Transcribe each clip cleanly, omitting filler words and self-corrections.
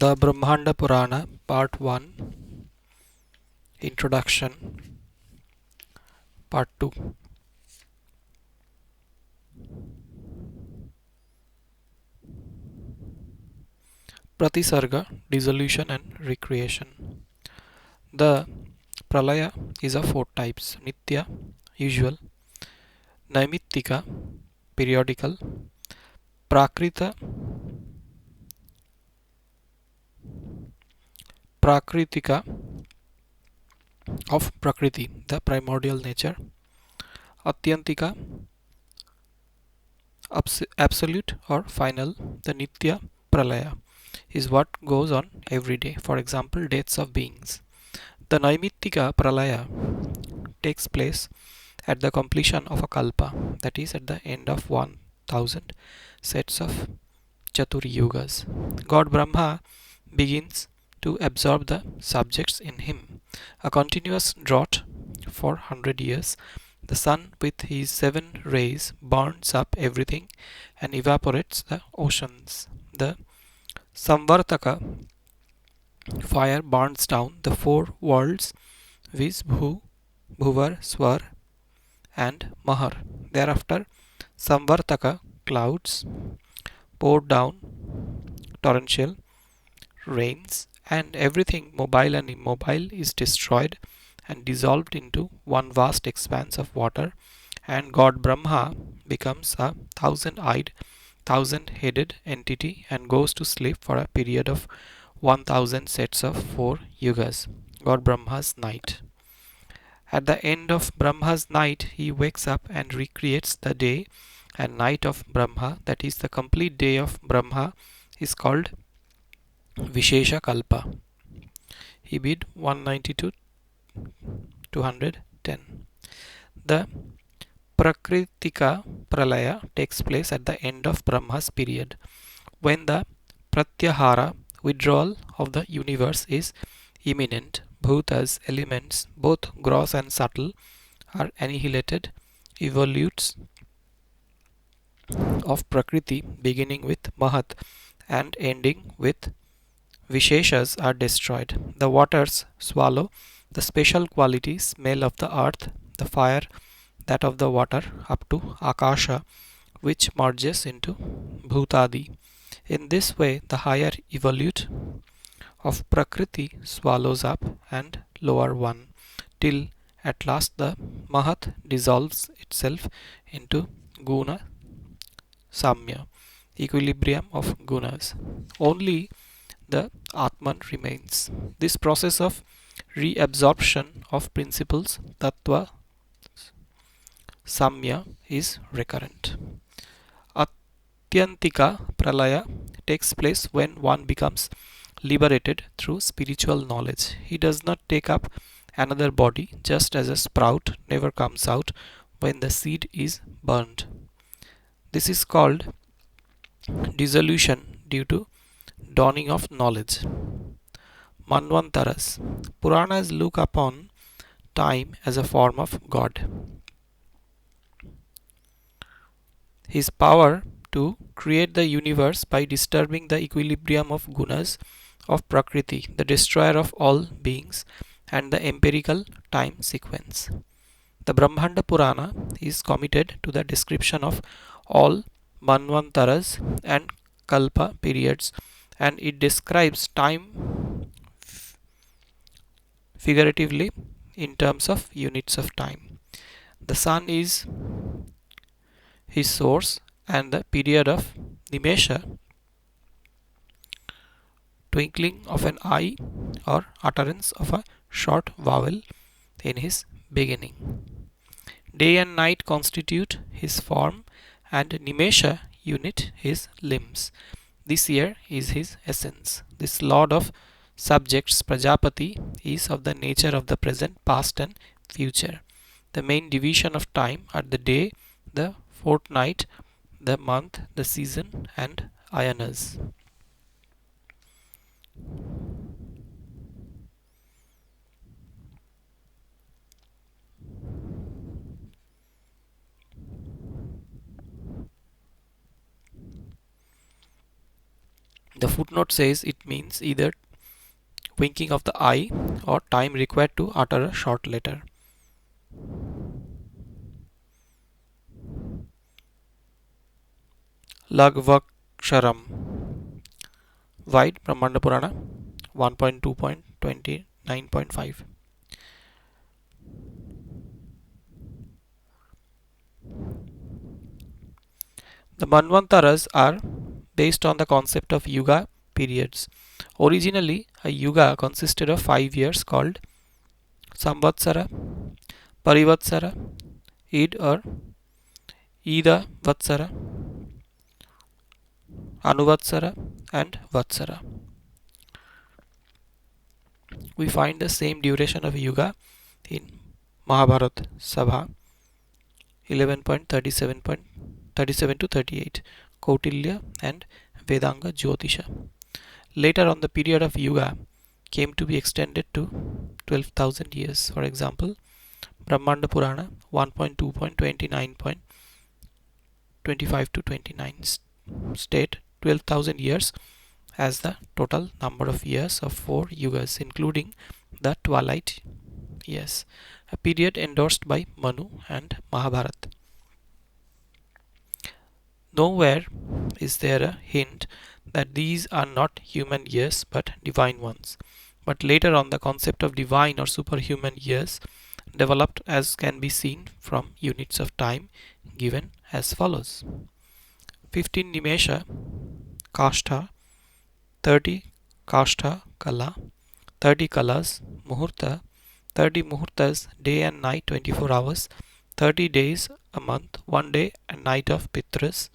The Brahmanda Purana, Part 1, Introduction, Part 2. Pratisarga, Dissolution and Recreation. The Pralaya is of four types: Nitya, usual; Naimittika, periodical; Prakrita, Prakritika, of Prakriti, the primordial nature; Atyantika, absolute or final. The Nitya Pralaya is what goes on every day, for example, deaths of beings. The Naimittika Pralaya takes place at the completion of a kalpa, that is, at the end of 1000 sets of Chaturi Yugas. God Brahma begins to absorb the subjects in him. A continuous drought for 100 years. The sun, with his 7 rays, burns up everything and evaporates the oceans. The Samvartaka fire burns down the 4 worlds: Vis, Bhu, Bhuvar, Swar, and Mahar. Thereafter, Samvartaka clouds pour down torrential rains, and everything mobile and immobile is destroyed and dissolved into one vast expanse of water, and God Brahma becomes a thousand-eyed, thousand-headed entity and goes to sleep for a period of 1000 sets of 4 yugas, God Brahma's night. At the end of Brahma's night, he wakes up and recreates the day and night of Brahma, that is, the complete day of Brahma is called Vishesha Kalpa. He bid 192 210. The Prakritika Pralaya takes place at the end of Brahma's period, when the Pratyahara, withdrawal of the universe, is imminent. Bhutas, elements, both gross and subtle, are annihilated. Evolutes of Prakriti, beginning with Mahat and ending with Visheshas, are destroyed. The waters swallow the special quality smell of the earth, the fire that of the water, up to Akasha, which merges into Bhutadi. In this way, the higher evolute of Prakriti swallows up and lower one, till at last the Mahat dissolves itself into Guna Samya, equilibrium of gunas. Only the Atman remains. This process of reabsorption of principles, Tattva Samya, is recurrent. Atyantika Pralaya takes place when one becomes liberated through spiritual knowledge. He does not take up another body, just as a sprout never comes out when the seed is burned. This is called dissolution due to dawning of knowledge. Manvantaras. Puranas look upon time as a form of God. His power to create the universe by disturbing the equilibrium of gunas of Prakriti, the destroyer of all beings, and the empirical time sequence. The Brahmanda Purana is committed to the description of all Manvantaras and Kalpa periods, and it describes time figuratively in terms of units of time. The sun is his source, and the period of Nimesha, twinkling of an eye or utterance of a short vowel, in his beginning. Day and night constitute his form, and Nimesha unit his limbs. This year is his essence. This lord of subjects, Prajapati, is of the nature of the present, past, and future. The main division of time are the day, the fortnight, the month, the season, and ayanas. The footnote says it means either winking of the eye or time required to utter a short letter. Lagvaksharam. Wide Brahmanda Purana 1.2.29.5. The Manvantaras are based on the concept of yuga periods. Originally, a yuga consisted of 5 years called Samvatsara, Parivatsara, Id or Ida Vatsara, Anuvatsara, and Vatsara. We find the same duration of yuga in Mahabharata Sabha 11.37 to 38, Kautilya and Vedanga Jyotisha. Later on, the period of yuga came to be extended to 12,000 years. For example, Brahmanda Purana 1.2.29.25 to 29 state 12,000 years as the total number of years of 4 yugas, including the twilight years, a period endorsed by Manu and Mahabharata. Nowhere is there a hint that these are not human years but divine ones. But later on, the concept of divine or superhuman years developed, as can be seen from units of time given as follows: 15 Nimesha Kashta, 30 Kashta Kala, 30 Kalas Muhurta, 30 Muhurtas day and night 24 hours, 30 days a month, 1 day and night of Pitras,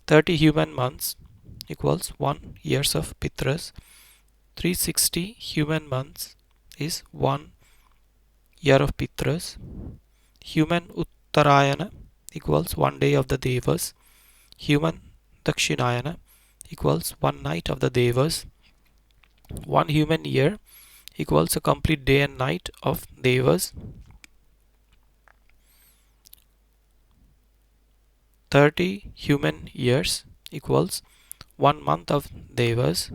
30 human months equals 1 years of Pitras, 360 human months is 1 year of Pitras, human Uttarayana equals 1 day of the Devas, human Dakshinayana equals 1 night of the Devas, 1 human year equals a complete day and night of Devas, 30 human years equals 1 month of Devas,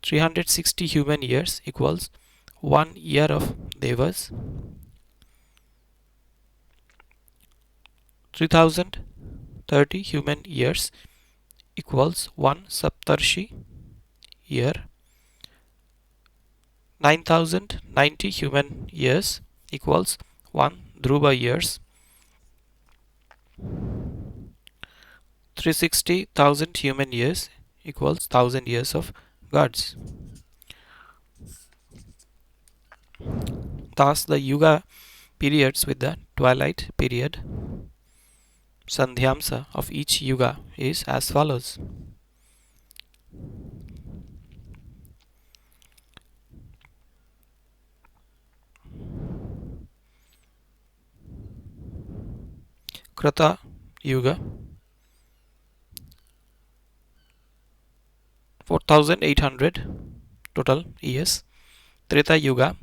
360 human years equals 1 year of Devas, 3030 human years equals 1 Saptarshi year, 9090 human years equals 1 Dhruva years, 360,000 human years equals 1000 years of gods. Thus, the Yuga periods with the twilight period Sandhyamsa of each Yuga is as follows. Krata Yuga 4800 total years, Treta Yuga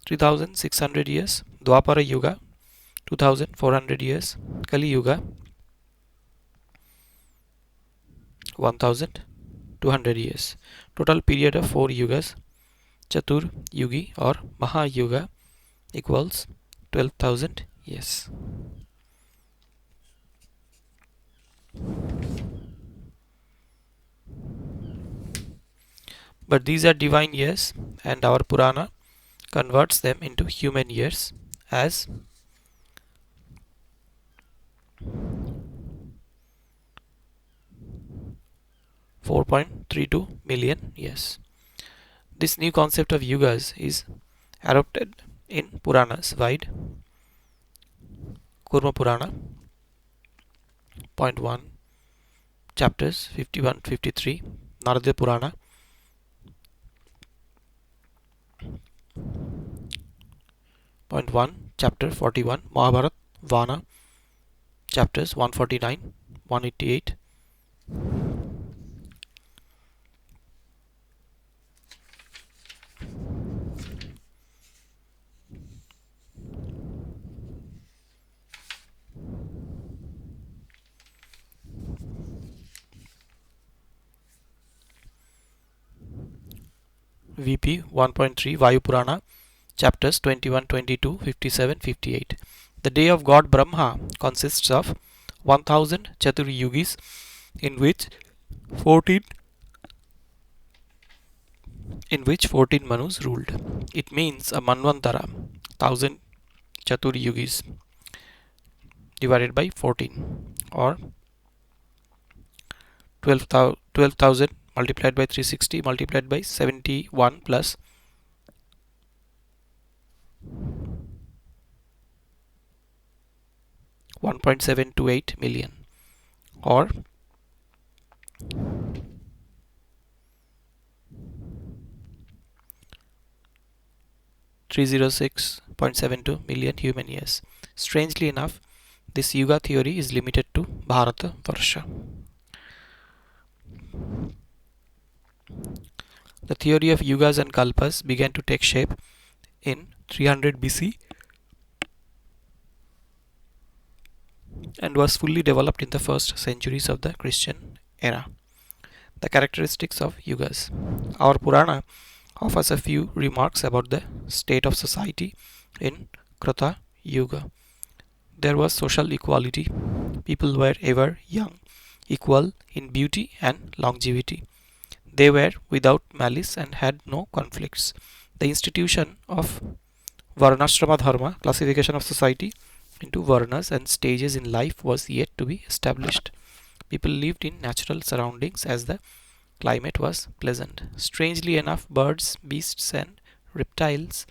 3600 years, Dwapara Yuga 2400 years, Kali Yuga 1200 years. Total period of 4 yugas, Chatur Yugi or Maha Yuga equals 12,000 years. But these are divine years, and our Purana converts them into human years as 4.32 million years. This new concept of yugas is adopted in Puranas wide. Kurma Purana, point 1, chapters 51-53, Narada Purana, point 1, chapter 41, Mahabharat Vana, chapters 149, 188. VP 1.3 Vayu Purana, chapters 21, 22, 57, 58. The day of God Brahma consists of 1000 Chaturyugis, in which 14 14 Manus ruled. It means a Manvantara, 1000 Chaturyugis divided by 14, or 12,000 multiplied by 360 multiplied by 71 plus 1.728 million, or 306.72 million human years. Strangely enough, this Yuga theory is limited to Bharata Varsha. The theory of Yugas and Kalpas began to take shape in 300 BC and was fully developed in the first centuries of the Christian era. The characteristics of Yugas. Our Purana offers a few remarks about the state of society in Krita Yuga. There was social equality. People were ever young, equal in beauty and longevity. They were without malice and had no conflicts. The institution of Varnashrama Dharma, classification of society into Varnas and stages in life, was yet to be established. People lived in natural surroundings as the climate was pleasant. Strangely enough, birds, beasts, and reptiles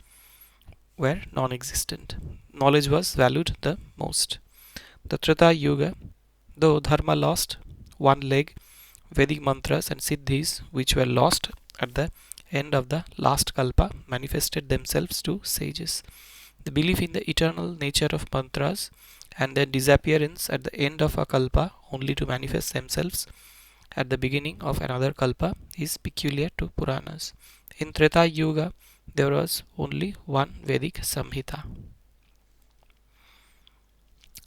were non existent. Knowledge was valued the most. The Treta Yuga, though Dharma lost one leg, Vedic mantras and siddhis, which were lost at the end of the last kalpa, manifested themselves to sages. The belief in the eternal nature of mantras and their disappearance at the end of a kalpa only to manifest themselves at the beginning of another kalpa is peculiar to Puranas. In Treta Yuga, there was only one Vedic Samhita.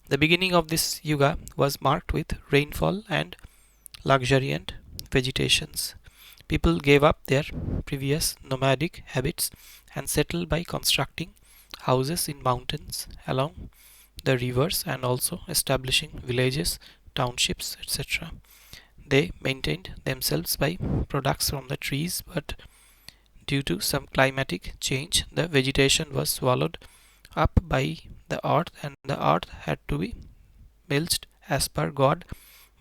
The beginning of this yuga was marked with rainfall and luxuriant vegetations. People gave up their previous nomadic habits and settled by constructing houses in mountains along the rivers and also establishing villages, townships, etc. They maintained themselves by products from the trees, but due to some climatic change, the vegetation was swallowed up by the earth and the earth had to be mulched as per God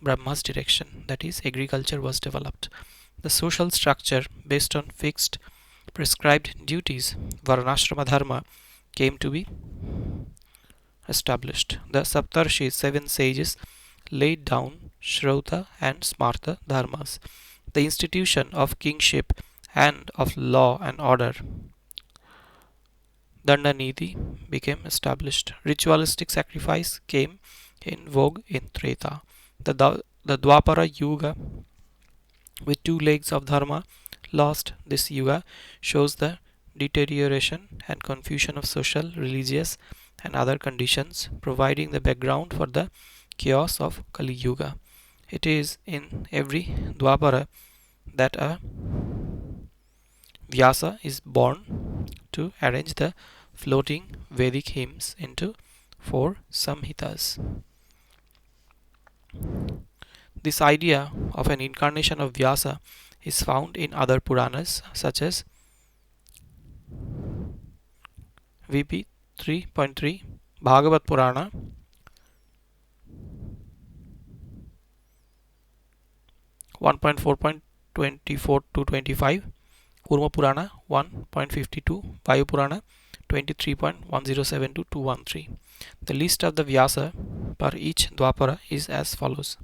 Brahma's direction. That is, agriculture was developed. The social structure based on fixed prescribed duties, Varnashrama Dharma, came to be established. The Saptarshis, seven sages, laid down Shrauta and Smarta dharmas. The institution of kingship and of law and order, Dandaniti, became established. Ritualistic sacrifice came in vogue in Treta. The Dwapara Yuga, with two legs of Dharma, lost. This Yuga shows the deterioration and confusion of social, religious, and other conditions, providing the background for the chaos of Kali Yuga. It is in every Dwapara that a Vyasa is born to arrange the floating Vedic hymns into four Samhitas. This idea of an incarnation of Vyasa is found in other Puranas such as VP 3.3 Bhagavat Purana, 1.4.24 to 25, Kurma Purana 1.52, Vayu Purana 23.107 to 213. The list of the Vyasa per each Dwapara is as follows: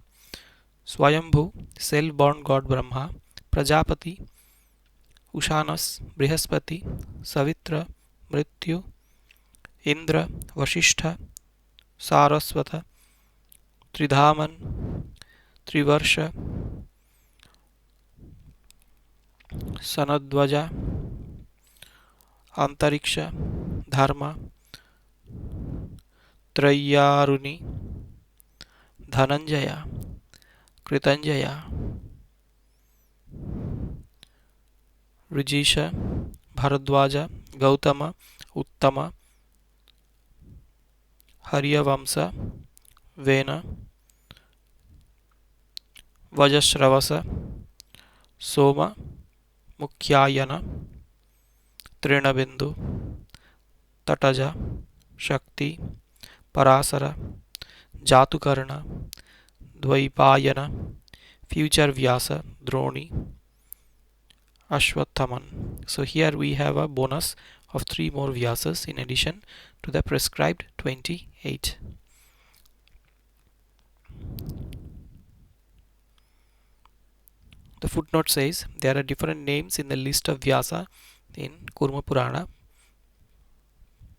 Swayambhu, self-born God Brahma, Prajapati, Ushanas, Brihaspati, Savitra, Mrityu, Indra, Vasishtha, Saraswata, Tridhaman, Trivarsha, Sanadvaja, Antariksha, Dharma, Trayaruni, Dhananjaya, Kritanjaya, Rijisha, Bharadwaja, Gautama, Uttama, Haryavamsa, Vena, Vajashravasa, Soma, Mukhyayana, Trinabindu, Tataja, Shakti, Parasara, Jatukarna, Dvaipayana, Future Vyasa, Droni, Ashwathaman. So here we have a bonus of 3 more Vyasas in addition to the prescribed 28. The footnote says there are different names in the list of Vyasa in Kurma Purana.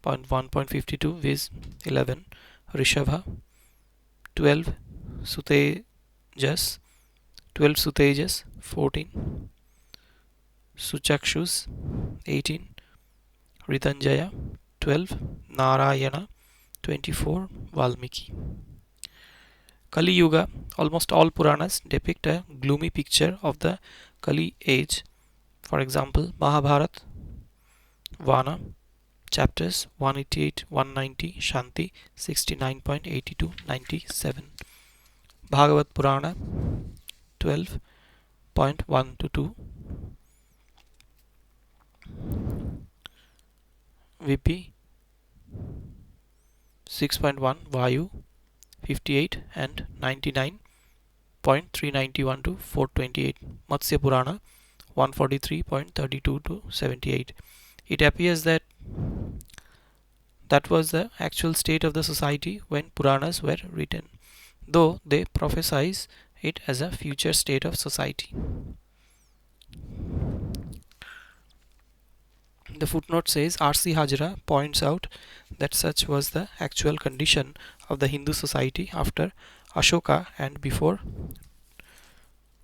Point 1.52 is 11 Rishabha, 12 Sutejas, 12 Sutejas, 14 Suchakshus, 18 Ritanjaya, 12 Narayana, 24 Valmiki. Kali Yuga. Almost all Puranas depict a gloomy picture of the Kali age. For example, Mahabharata, Vana, chapters 188-190, Shanti 69.82-97. Bhagavad Purana 12.1 to 2, Vipi 6.1, Vayu 58 and 99.391 to 428. Matsya Purana 143.32 to 78. It appears that was the actual state of the society when Puranas were written, though they prophesize it as a future state of society. The footnote says R.C. Hajra points out that such was the actual condition of the Hindu society after Ashoka and before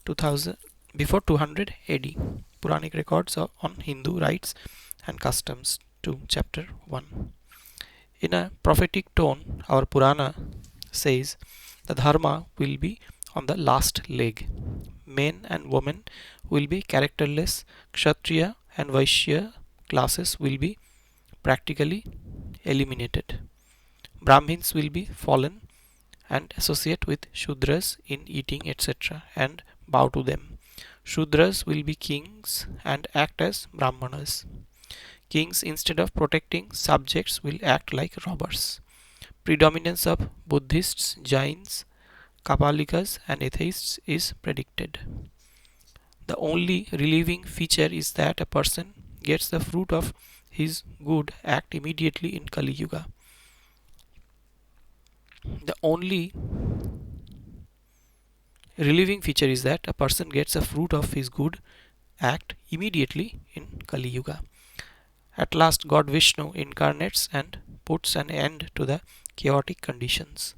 200 AD. Puranic records on Hindu rites and customs 2, chapter 1. In a prophetic tone, our Purana says the dharma will be on the last leg. Men and women will be characterless. Kshatriya and Vaishya classes will be practically eliminated. Brahmins will be fallen and associate with Shudras in eating, etc., and bow to them. Shudras will be kings and act as Brahmanas. Kings, instead of protecting subjects, will act like robbers. Predominance of Buddhists, Jains, Kapalikas, and atheists is predicted. The only relieving feature is that a person gets the fruit of his good act immediately in Kali Yuga. The only relieving feature is that a person gets the fruit of his good act immediately in Kali Yuga. At last, God Vishnu incarnates and puts an end to the chaotic conditions.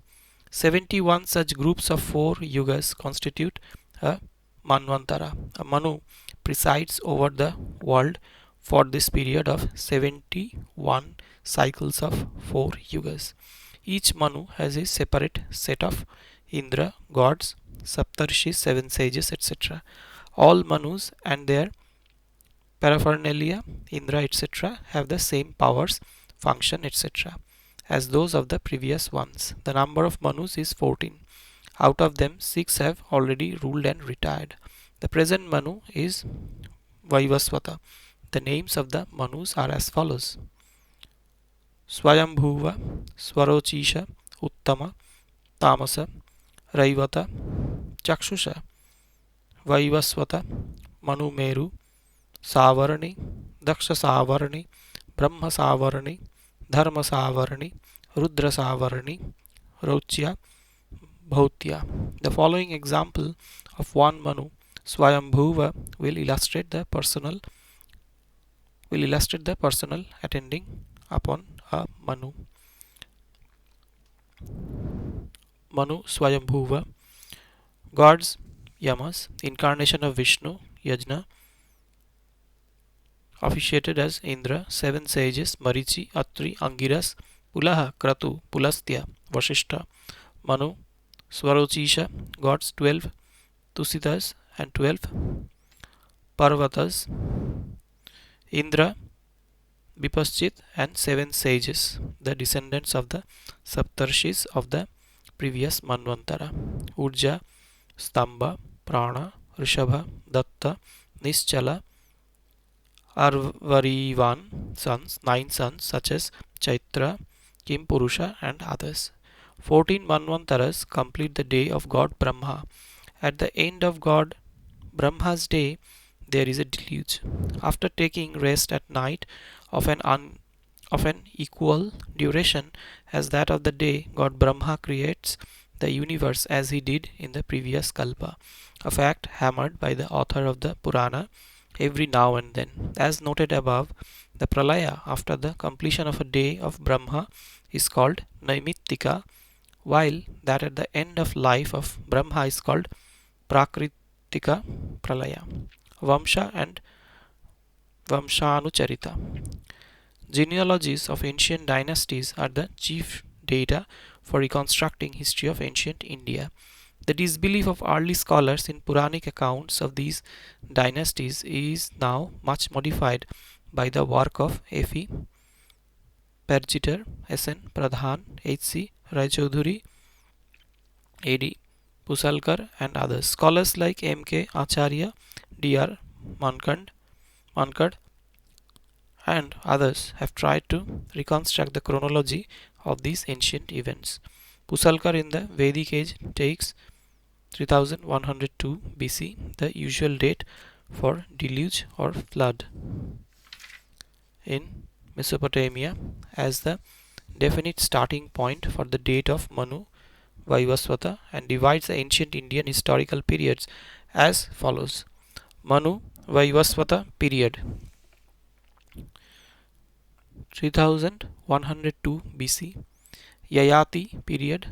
71 such groups of 4 yugas constitute a Manvantara. A Manu presides over the world for this period of 71 cycles of 4 yugas. Each Manu has a separate set of Indra, gods, Saptarshis, 7 sages, etc. All Manus and their paraphernalia, Indra, etc., have the same powers, function, etc., as those of the previous ones. The number of Manus is 14. Out of them, 6 have already ruled and retired. The present Manu is Vaivasvata. The names of the Manus are as follows: Swayambhuva, Swarochisha, Uttama, Tamasa, Raivata, Chakshusha, Vaivasvata, Manu Meru, Savarani, Daksha Savarani, Brahma Savarani, Dharma Savarani, Rudra Savarani, Rochya, Bhautya. The following example of one Manu, Swayambhuva, will illustrate the personal attending upon a Manu. Manu Swayambhuva. Gods, Yamas, incarnation of Vishnu, Yajna, officiated as Indra, 7 sages, Marichi, Atri, Angiras, Pulaha, Kratu, Pulastya, Vasishtha, Manu, Swarochisha, gods 12, Tusitas and 12 Parvatas, Indra, Vipaschit and seven sages, the descendants of the Saptarshis of the previous Manvantara. Urja, Stamba, Prana, Rishabha, Datta, Nischala, Arvarivan sons, nine sons such as Chaitra, Kimpurusha and others. 14 Manvantaras complete the day of God Brahma. At the end of God Brahma's day, there is a deluge. After taking rest at night of an equal duration as that of the day, God Brahma creates the universe as he did in the previous Kalpa, a fact hammered by the author of the Purana every now and then. As noted above, the Pralaya after the completion of a day of Brahma is called Naimittika, while that at the end of life of Brahma is called Prakritika Pralaya. Vamsha and Vamshanucharita. Genealogies of ancient dynasties are the chief data for reconstructing history of ancient India. The disbelief of early scholars in Puranic accounts of these dynasties is now much modified by the work of F.E. Pergiter, S.N. Pradhan, H.C. Raichaudhuri, A.D. Pusalkar and others. Scholars like M.K. Acharya, D.R. Mankad and others have tried to reconstruct the chronology of these ancient events. Pusalkar in the Vedic age takes 3102 BC, the usual date for deluge or flood in Mesopotamia, as the definite starting point for the date of Manu Vaivasvata, and divides the ancient Indian historical periods as follows: Manu Vaivasvata period 3102 BC, Yayati period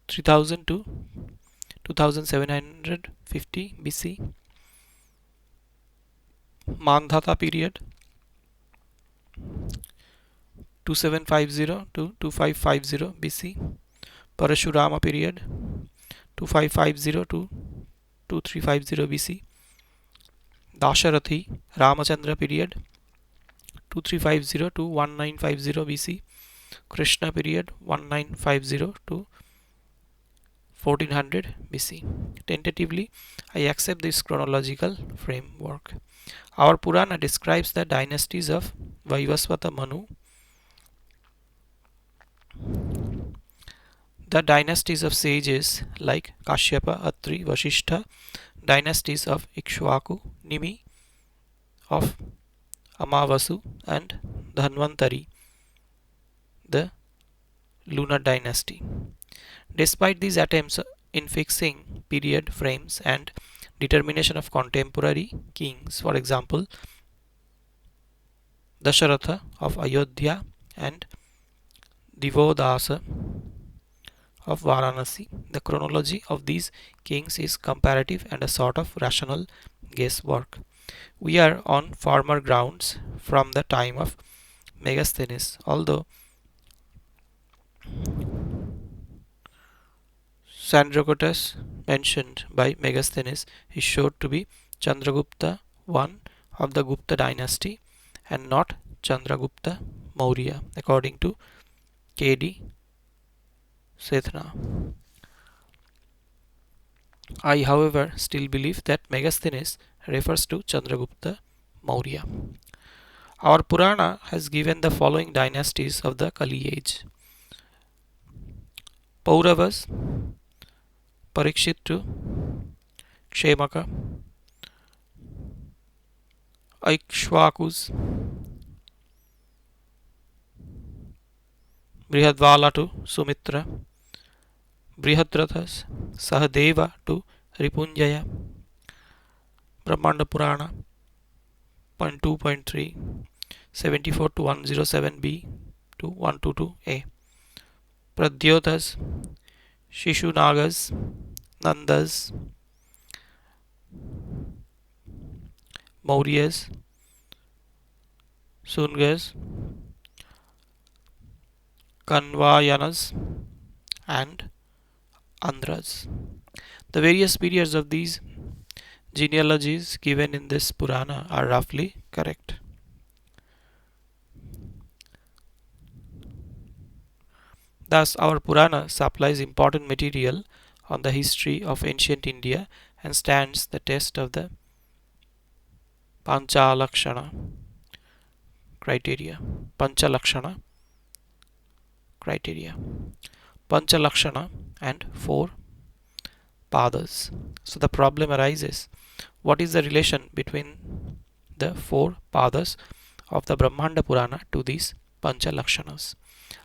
3000 to 2750 BC, Mandhata period 2750 to 2550 BC, Parashurama period 2550 to 2350 BC, Dasharathi Ramachandra period 2350 to 1950 BC, Krishna period 1950 to 1400 BC. Tentatively, I accept this chronological framework. Our Purana describes the dynasties of Vaivasvata Manu, the dynasties of sages like Kashyapa, Atri, Vasishtha, dynasties of Ikshvaku, Nimi, of Amavasu and Dhanvantari, the lunar dynasty. Despite these attempts in fixing period frames and determination of contemporary kings, for example, Dasharatha of Ayodhya and Divodasa of Varanasi, the chronology of these kings is comparative and a sort of rational guesswork. We are on firmer grounds from the time of Megasthenes, although Sandrocotus mentioned by Megasthenes is showed to be Chandragupta I of the Gupta dynasty and not Chandragupta Maurya, according to K.D. Sethna. I, however, still believe that Megasthenes refers to Chandragupta Maurya. Our Purana has given the following dynasties of the Kali age: Pauravas, Parikshit, Kshemaka, Ikshvakus, Brihadvala to Sumitra, Brihadrathas, Sahadeva to Ripunjaya, Brahmanda Purana 0.2.3, 74 to 107b to 122a, Pradyotas, Shishunagas, Nandas, Mauryas, Sungas, Kanvayanas, and Andhras. The various periods of these genealogies given in this Purana are roughly correct. Thus, our Purana supplies important material on the history of ancient India and stands the test of the Panchalakshana criteria. Panchalakshana criteria. Panchalakshana and four padas. So the problem arises, what is the relation between the four padas of the Brahmanda Purana to these Panchalakshanas?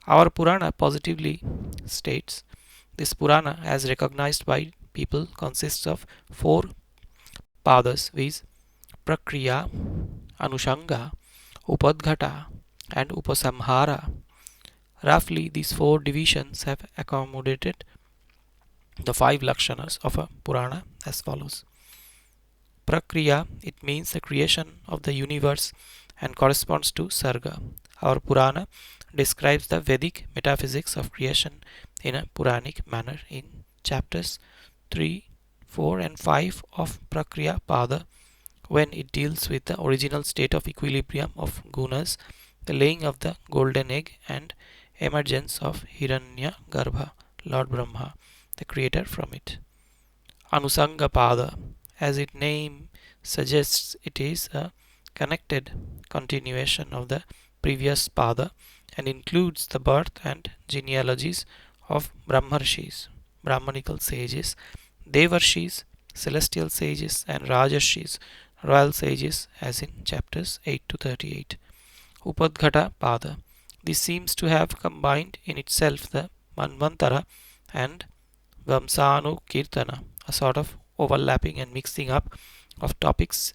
Our Purana positively states this Purana, as recognized by people, consists of four padas, viz. Prakriya, Anushanga, Upadghata, and Upasamhara. Roughly, these four divisions have accommodated the five lakshanas of a Purana as follows. Prakriya, it means the creation of the universe and corresponds to Sarga. Our Purana describes the Vedic metaphysics of creation in a Puranic manner in chapters 3, 4 and 5 of Prakriya Pada, when it deals with the original state of equilibrium of gunas, the laying of the golden egg and emergence of Hiranyagarbha, Lord Brahma, the creator from it. Anusanga Pada, as its name suggests, it is a connected continuation of the previous Pada and includes the birth and genealogies of Brahmarshis, Brahmanical sages, Devarshis, celestial sages, and Rajarshis, royal sages, as in chapters 8 to 38. Upadghata Pada. This seems to have combined in itself the Manvantara and Vamsanu Kirtana, a sort of overlapping and mixing up of topics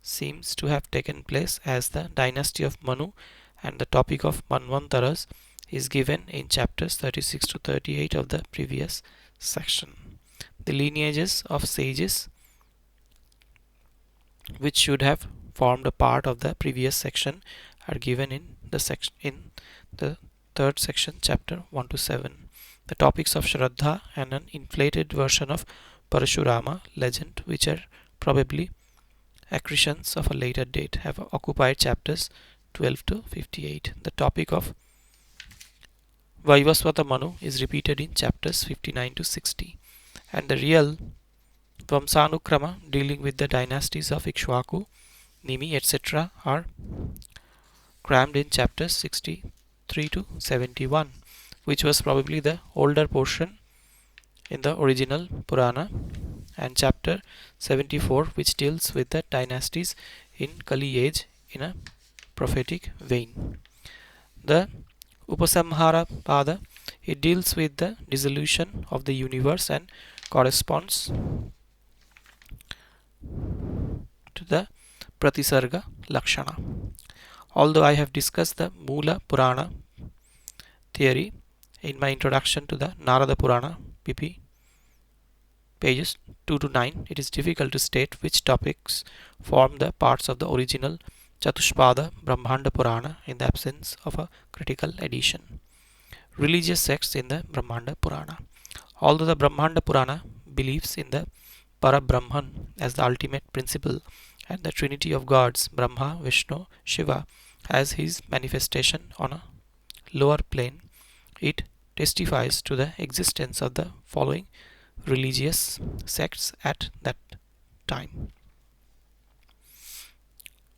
seems to have taken place as the dynasty of Manu and the topic of Manvantaras is given in chapters 36 to 38 of the previous section. The lineages of sages which should have formed a part of the previous section are given in the third section, chapter 1 to 7. The topics of Shraddha and an inflated version of Parashurama legend, which are probably accretions of a later date, have occupied chapters 12 to 58. The topic of Vaivasvata Manu is repeated in chapters 59 to 60, and the real Vamsanukrama dealing with the dynasties of Ikshvaku, Nimi, etc. are crammed in chapters 63 to 71, which was probably the older portion in the original Purana, and chapter 74, which deals with the dynasties in Kali age in a prophetic vein. The Upasamhara Pada, it deals with the dissolution of the universe and corresponds to the Pratisarga Lakshana. Although I have discussed the Mula Purana theory in my introduction to the Narada Purana, pp. pages 2 to 9, it is difficult to state which topics form the parts of the original Chatushpada Brahmanda Purana in the absence of a critical edition. Religious sects in the Brahmanda Purana. Although the Brahmanda Purana believes in the Parabrahman as the ultimate principle and the trinity of gods Brahma, Vishnu, Shiva as his manifestation on a lower plane, it testifies to the existence of the following religious sects at that time.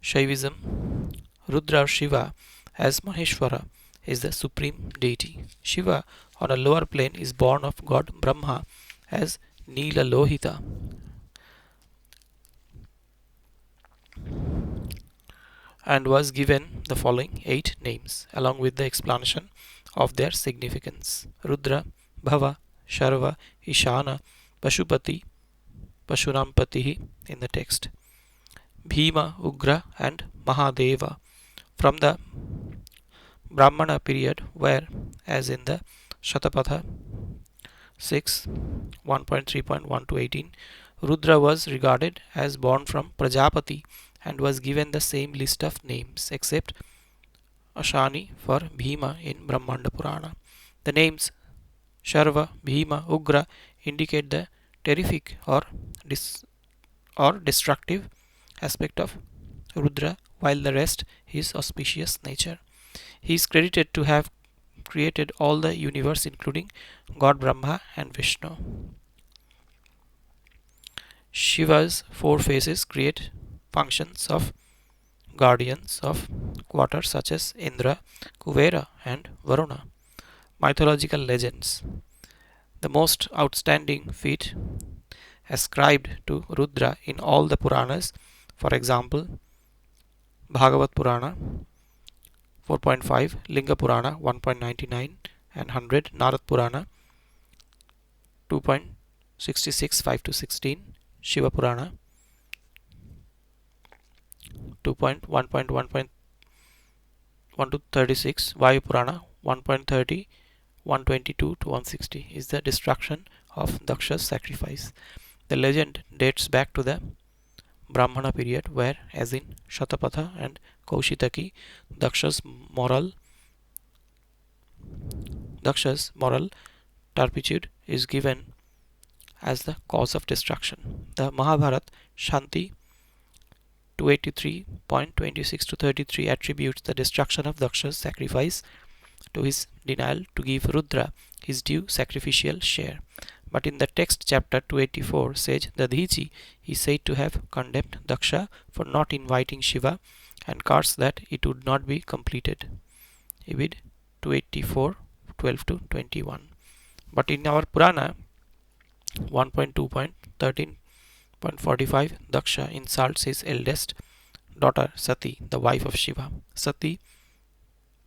Shaivism. Rudra or Shiva as Maheshwara is the supreme deity. Shiva on a lower plane is born of god Brahma as Nila Lohita and was given the following 8 names along with the explanation of their significance. Rudra, Bhava, Sharva, Ishana, Pashupati, Pashurampatihi in the text. Bhima, Ugra and Mahadeva from the Brahmana period where, as in the Shatapatha 6, 1.3.1 to 18, Rudra was regarded as born from Prajapati and was given the same list of names except Ashani for Bhima in Brahmanda Purana. The names Sharva, Bhima, Ugra indicate the terrific or or destructive aspect of Rudra, while the rest is auspicious nature. He is credited to have created all the universe including God Brahma and Vishnu. Shiva's four faces create functions of guardians of water such as Indra, Kuvera, and Varuna. Mythological legends. The most outstanding feat ascribed to Rudra in all the Puranas, for example, Bhagavat Purana 4.5, Linga Purana 1.99 and 100, Narad Purana 2.66 5 to 16, Shiva Purana 2.1.1.1 to 36, Vayu Purana 1.30 122 to 160 is the destruction of Daksha's sacrifice. The legend dates back to the Brahmana period where, as in Shatapatha and Kaushitaki, Daksha's moral turpitude is given as the cause of destruction. The Mahabharata Shanti 283.26 to 33 attributes the destruction of Daksha's sacrifice to his denial to give Rudra his due sacrificial share. But in the text chapter 284 sage Dadhichi is said to have condemned Daksha for not inviting Shiva and cursed that it would not be completed. Ibid 284 12 to 21. But in our Purana 1.2.13.45 Daksha insults his eldest daughter Sati, the wife of Shiva. Sati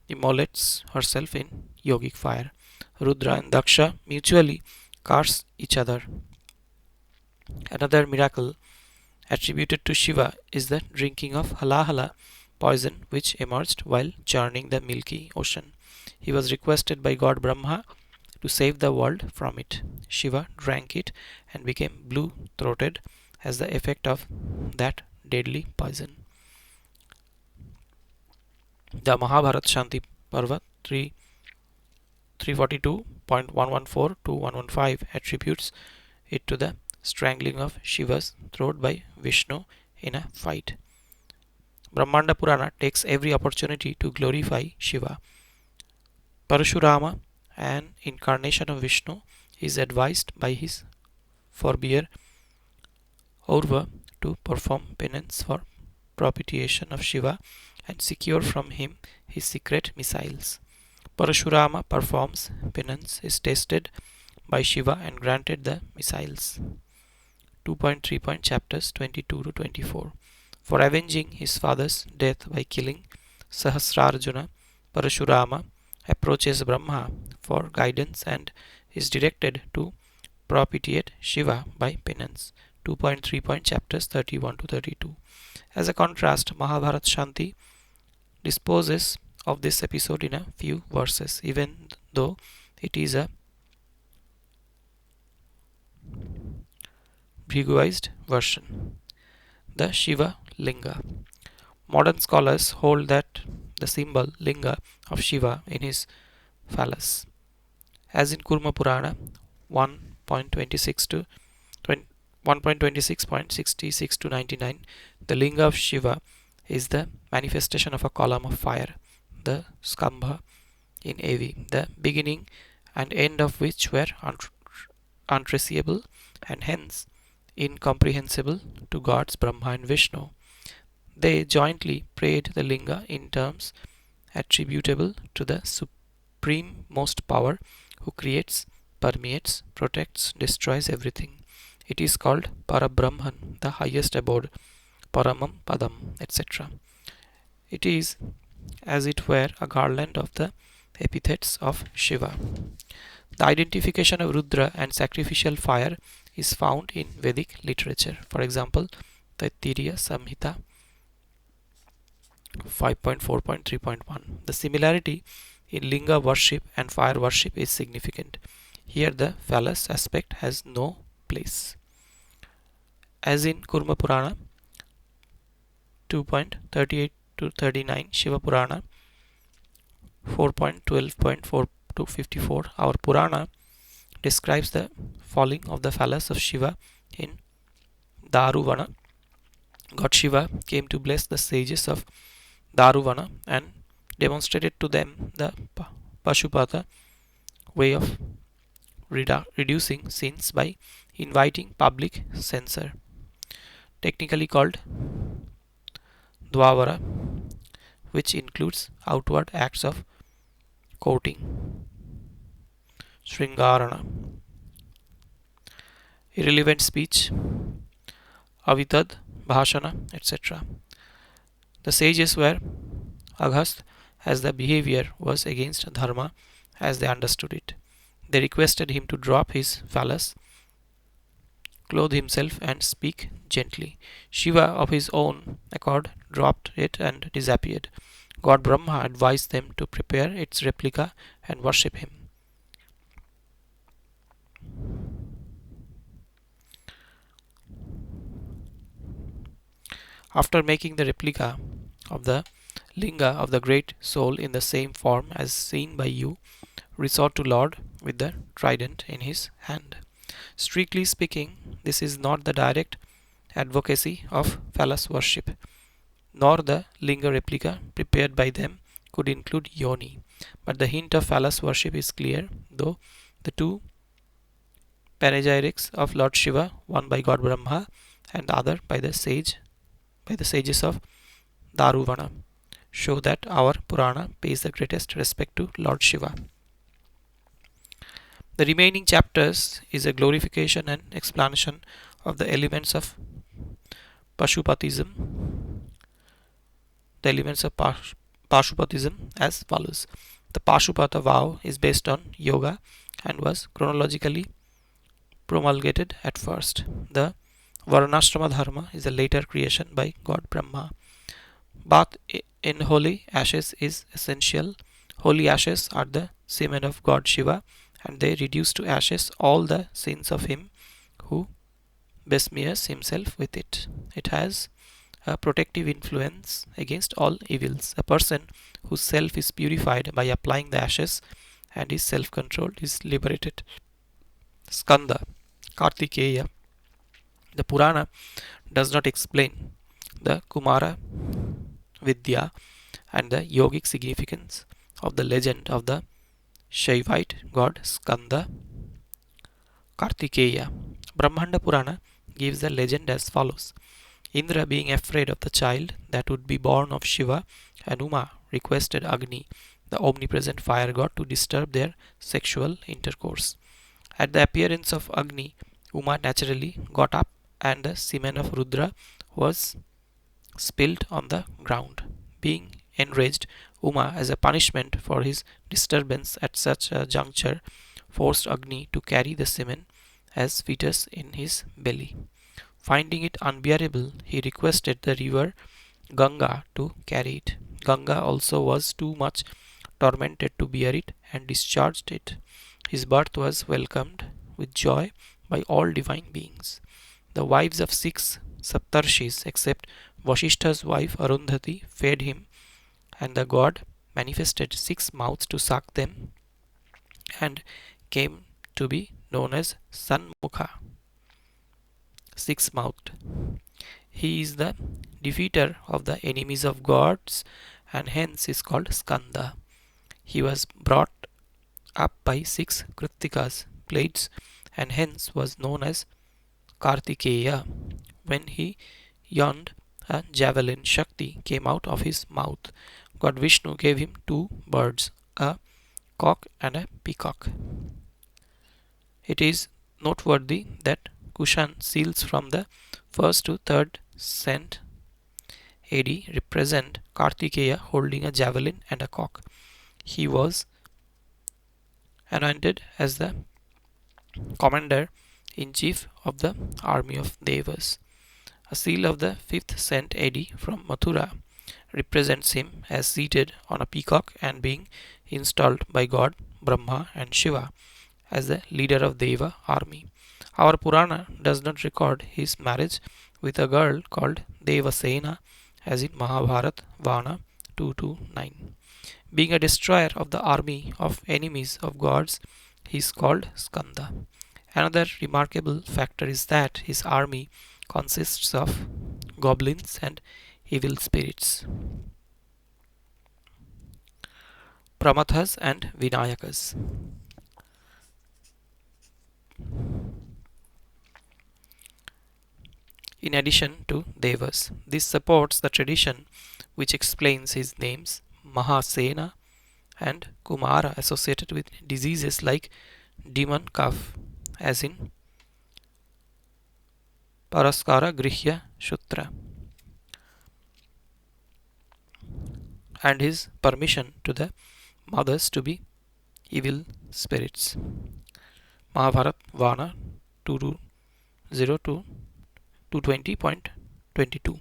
immolates herself in yogic fire. Rudra and Daksha mutually curse each other. Another miracle attributed to Shiva is the drinking of halahala poison which emerged while churning the milky ocean. He was requested by God Brahma to save the world from it. Shiva drank it and became blue-throated as the effect of that deadly poison. The Mahabharata Shanti Parva 342.114 to 115 attributes it to the strangling of Shiva's throat by Vishnu in a fight. Brahmanda Purana takes every opportunity to glorify Shiva. Parashurama, an incarnation of Vishnu, is advised by his forebear Aurva to perform penance for propitiation of Shiva and secure from him his secret missiles. Parashurama performs penance, is tested by Shiva and granted the missiles. 2.3 chapters 22 to 24. For avenging his father's death by killing Sahasrarjuna, Parashurama approaches Brahma for guidance and is directed to propitiate Shiva by penance. 2.3 chapters 31 to 32. As a contrast, Mahabharata Shanti disposes of this episode in a few verses, even though it is a Bhiguized version. The Shiva Linga. Modern scholars hold that the symbol Linga of Shiva in his phallus, as in Kurma Purana 1.26 to 1.26.66 to 99, the Linga of Shiva is the manifestation of a column of fire, the Skambha in AV, the beginning and end of which were untraceable and hence incomprehensible to gods Brahma and Vishnu. They jointly prayed the Linga in terms attributable to the Supreme Most Power who creates, permeates, protects, destroys everything. It is called Parabrahman, the highest abode, Paramam Padam, etc. It is, as it were, a garland of the epithets of Shiva. The identification of Rudra and sacrificial fire is found in Vedic literature. For example, the Taittiriya Samhita 5.4.3.1. The similarity in Linga worship and fire worship is significant. Here the phallus aspect has no place. As in Kurma Purana 2.38 to 39, Shiva Purana 4.12.4 to 54, our Purana describes the falling of the phallus of Shiva in Daruvana God Shiva came to bless the sages of Daruvana and demonstrated to them the Pashupata way of reducing sins by inviting public censor, technically called Dvavara, which includes outward acts of courting, Sringarana, irrelevant speech, Avitad, Bhashana, etc. The sages were aghast as the behavior was against dharma as they understood it. They requested him to drop his phallus, clothe himself, and speak gently. Shiva, of his own accord, dropped it and disappeared. God Brahma advised them to prepare its replica and worship him. After making the replica of the linga of the great soul in the same form as seen by you, resort to Lord with the trident in his hand. Strictly speaking, this is not the direct advocacy of phallus worship, nor the linga replica prepared by them could include yoni. But the hint of phallus worship is clear, though the two panegyrics of Lord Shiva, one by God Brahma and the other by the sages of Daruvana, show that our Purana pays the greatest respect to Lord Shiva. The remaining chapters is a glorification and explanation of the elements of Pashupatism, Pashupatism as follows. The Pashupata vow is based on yoga and was chronologically promulgated at first. The Varnashrama Dharma is a later creation by God Brahma. Bath in holy ashes is essential. Holy ashes are the semen of God Shiva, and they reduce to ashes all the sins of him who besmears himself with it. It has a protective influence against all evils. A person whose self is purified by applying the ashes and is self controlled is liberated. Skanda, Kartikeya. The Purana does not explain the Kumara Vidya and the yogic significance of the legend of the Shaivite god Skanda Kartikeya. Brahmanda Purana gives the legend as follows. Indra, being afraid of the child that would be born of Shiva and Uma, requested Agni, the omnipresent fire god, to disturb their sexual intercourse. At the appearance of Agni, Uma naturally got up and the semen of Rudra was spilled on the ground. Being enraged, Uma, as a punishment for his disturbance at such a juncture, forced Agni to carry the semen as fetus in his belly. Finding it unbearable, he requested the river Ganga to carry it. Ganga also was too much tormented to bear it and discharged it. His birth was welcomed with joy by all divine beings. The wives of 6 Saptarshis, except Vasishtha's wife Arundhati, fed him, and the god manifested 6 mouths to suck them and came to be known as Sanmukha, 6 mouthed. He is the defeater of the enemies of gods and hence is called Skanda. He was brought up by 6 Kritikas, blades, and hence was known as Kartikeya. When he yawned, a javelin Shakti came out of his mouth. God Vishnu gave him 2 birds, a cock and a peacock. It is noteworthy that Kushan seals from the 1st to 3rd cent AD represent Kartikeya holding a javelin and a cock. He was anointed as the commander in chief of the army of Devas. A seal of the 5th cent AD from Mathura represents him as seated on a peacock and being installed by God Brahma and Shiva as the leader of Deva army. Our Purana does not record his marriage with a girl called Devasena as in Mahabharat Vana 229. Being a destroyer of the army of enemies of gods, he is called Skanda. Another remarkable factor is that his army consists of goblins, and evil spirits. Pramathas and Vinayakas. In addition to Devas, this supports the tradition which explains his names Mahasena and Kumara associated with diseases like demon cough, as in Paraskara Grihya Shutra, and his permission to the mothers to be evil spirits. Mahabharat Vana 202 220.22.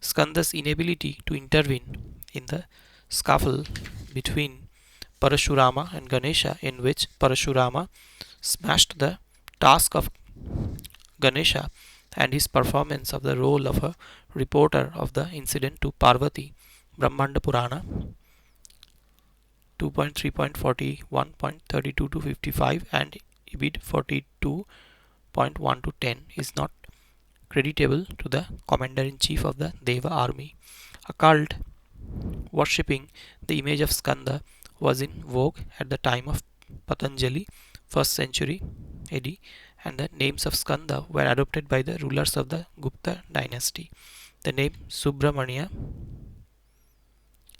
Skanda's inability to intervene in the scuffle between Parashurama and Ganesha, in which Parashurama smashed the task of Ganesha, and his performance of the role of a reporter of the incident to Parvati, Brahmanda Purana 2.3.41.32 to 55 and Ibid 42.1 to 10 is not creditable to the commander-in-chief of the Deva army. A cult worshipping the image of Skanda was in vogue at the time of Patanjali, 1st century AD, and the names of Skanda were adopted by the rulers of the Gupta dynasty. The name Subramania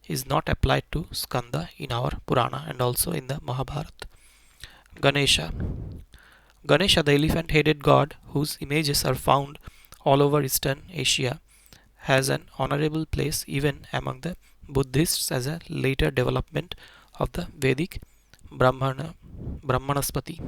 is not applied to Skanda in our Purana and also in the Mahabharata. Ganesha. Ganesha, the elephant-headed god whose images are found all over Eastern Asia, has an honorable place even among the Buddhists as a later development of the Vedic Brahmanaspati.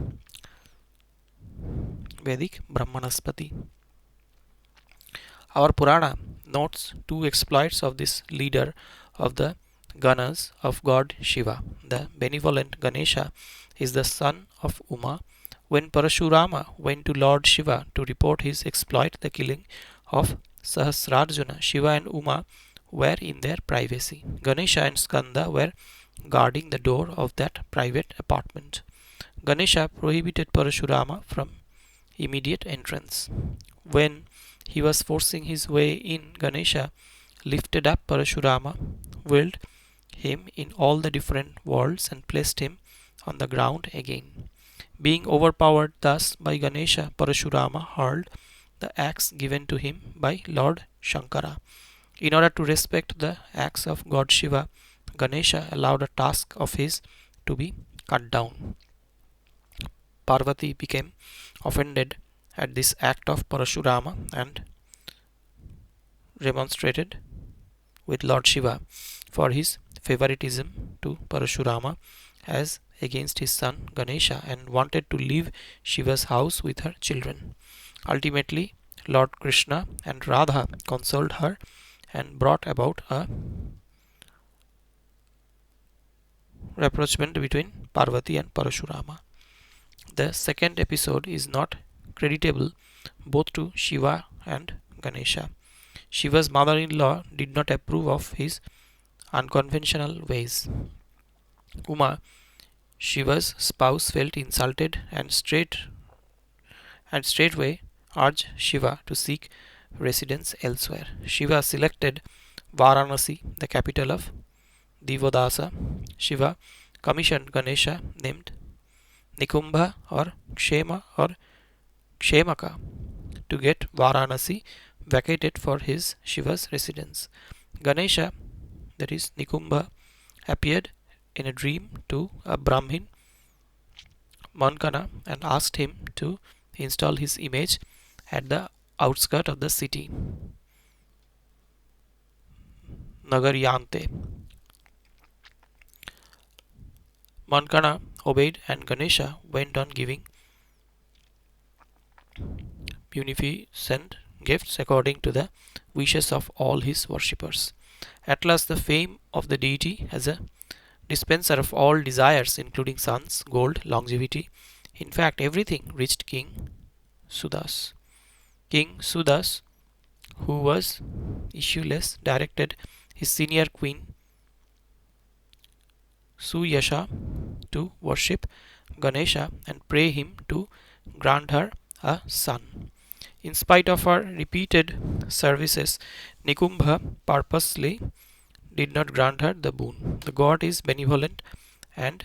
Our Purana notes two exploits of this leader of the Ganas of god Shiva. The benevolent Ganesha is the son of Uma. When Parashurama went to Lord Shiva to report his exploit, the killing of Sahasrarjuna, Shiva and Uma were in their privacy. Ganesha and Skanda were guarding the door of that private apartment. Ganesha prohibited Parashurama from immediate entrance. When he was forcing his way in, Ganesha lifted up Parashurama, whirled him in all the different worlds, and placed him on the ground again. Being overpowered thus by Ganesha, Parashurama hurled the axe given to him by Lord Shankara. In order to respect the axe of God Shiva, Ganesha allowed a tusk of his to be cut down. Parvati became offended at this act of Parashurama and remonstrated with Lord Shiva for his favoritism to Parashurama as against his son Ganesha, and wanted to leave Shiva's house with her children. Ultimately, Lord Krishna and Radha consoled her and brought about a rapprochement between Parvati and Parashurama. The second episode is not creditable both to Shiva and Ganesha. Shiva's mother-in-law did not approve of his unconventional ways. Uma, Shiva's spouse, felt insulted and straightway urged Shiva to seek residence elsewhere. Shiva selected Varanasi, the capital of Divodasa. Shiva commissioned Ganesha, named Nikumbha or Kshemaka, to get Varanasi vacated for his Shiva's residence. Ganesha, that is Nikumbha, appeared in a dream to a Brahmin, Mankana, and asked him to install his image at the outskirts of the city, Nagaryante. Mankana obeyed, and Ganesha went on giving munificent gifts according to the wishes of all his worshippers. At last, the fame of the deity as a dispenser of all desires, including sons, gold, longevity, in fact everything, reached King Sudas. King Sudas, who was issueless, directed his senior queen Suyasha to worship Ganesha and pray him to grant her a son. In spite of her repeated services, Nikumbha purposely did not grant her the boon. The god is benevolent and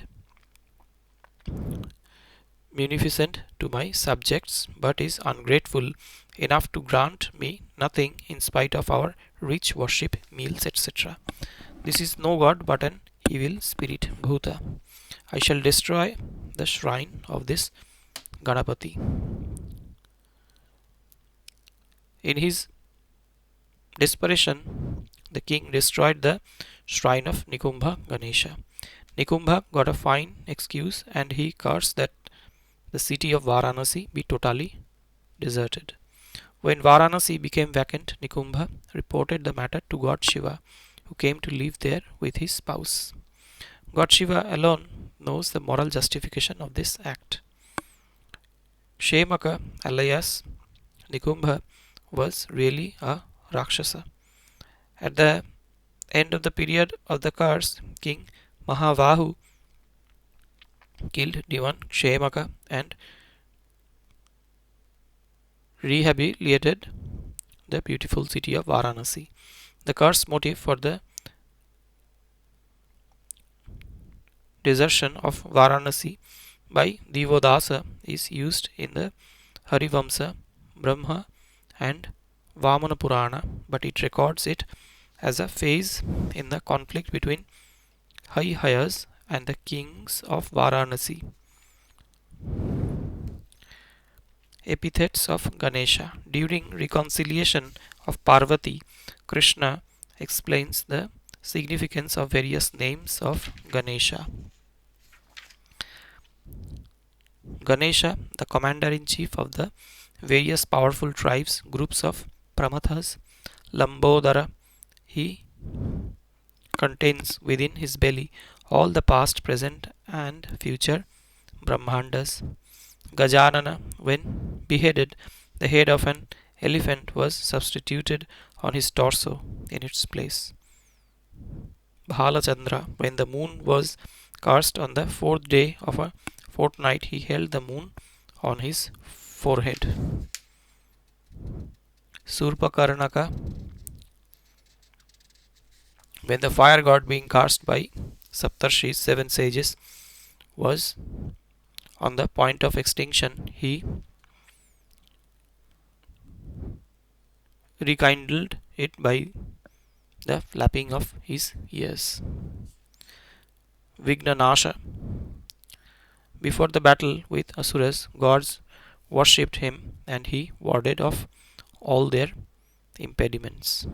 munificent to my subjects, but is ungrateful enough to grant me nothing in spite of our rich worship, meals, etc. This is no god but an evil spirit, Bhuta. I shall destroy the shrine of this Ganapati. In his desperation, the king destroyed the shrine of Nikumbha Ganesha. Nikumbha got a fine excuse and he cursed that the city of Varanasi be totally deserted. When Varanasi became vacant, Nikumbha reported the matter to God Shiva, who came to live there with his spouse. God Shiva alone knows the moral justification of this act. Kshemaka, alias Nikumbha, was really a Rakshasa. At the end of the period of the curse, King Mahavahu killed Divan Kshemaka and rehabilitated the beautiful city of Varanasi. The curse motive for the desertion of Varanasi by Divodasa is used in the Harivamsa, Brahma and Vamana Purana, but it records it as a phase in the conflict between Haihayas and the kings of Varanasi. Epithets of Ganesha. During reconciliation of Parvati, Krishna explains the significance of various names of Ganesha. Ganesha, the commander-in-chief of the various powerful tribes, groups of Pramathas, Lambodara, he contains within his belly all the past, present and future Brahmandas. Gajanana, when beheaded, the head of an elephant was substituted on his torso in its place. Bhalachandra, when the moon was cursed on the fourth day of a fortnight, he held the moon on his forehead. Surpakarnaka, when the fire god being cast by Saptarshis, 7 sages, was on the point of extinction, he rekindled it by the flapping of his ears. Vignanasha, before the battle with Asuras, gods worshipped him and he warded off all their impediments.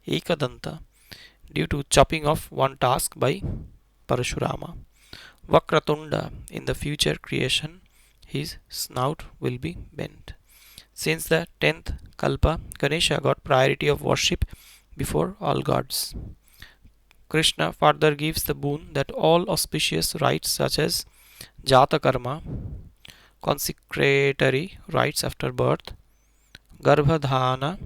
Ekadanta, due to chopping off one task by Parashurama. Vakratunda, in the future creation, his snout will be bent. Since the 10th Kalpa, Ganesha got priority of worship before all gods. Krishna further gives the boon that all auspicious rites such as Jata Karma, consecratory rites after birth, Garbhadhana,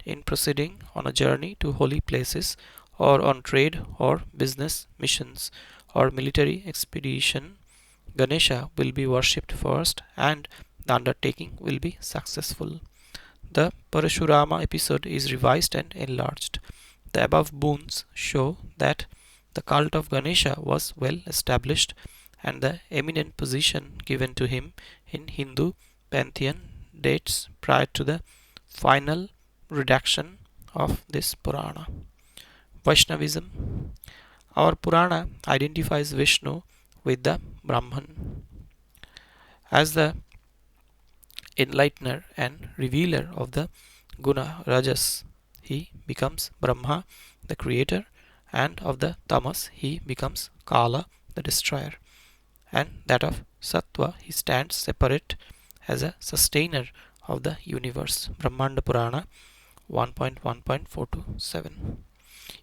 in proceeding on a journey to holy places or on trade or business missions or military expedition, Ganesha will be worshipped first and the undertaking will be successful. The Parashurama episode is revised and enlarged. The above boons show that the cult of Ganesha was well established and the eminent position given to him in Hindu pantheon dates prior to the final redaction of this Purana. Vaishnavism. Our Purana identifies Vishnu with the Brahman as the enlightener and revealer of the Guna Rajas. He becomes Brahma, the creator, and of the Tamas he becomes Kala, the destroyer, and that of Sattva he stands separate as a sustainer of the universe. Brahmanda Purana 1.1.427.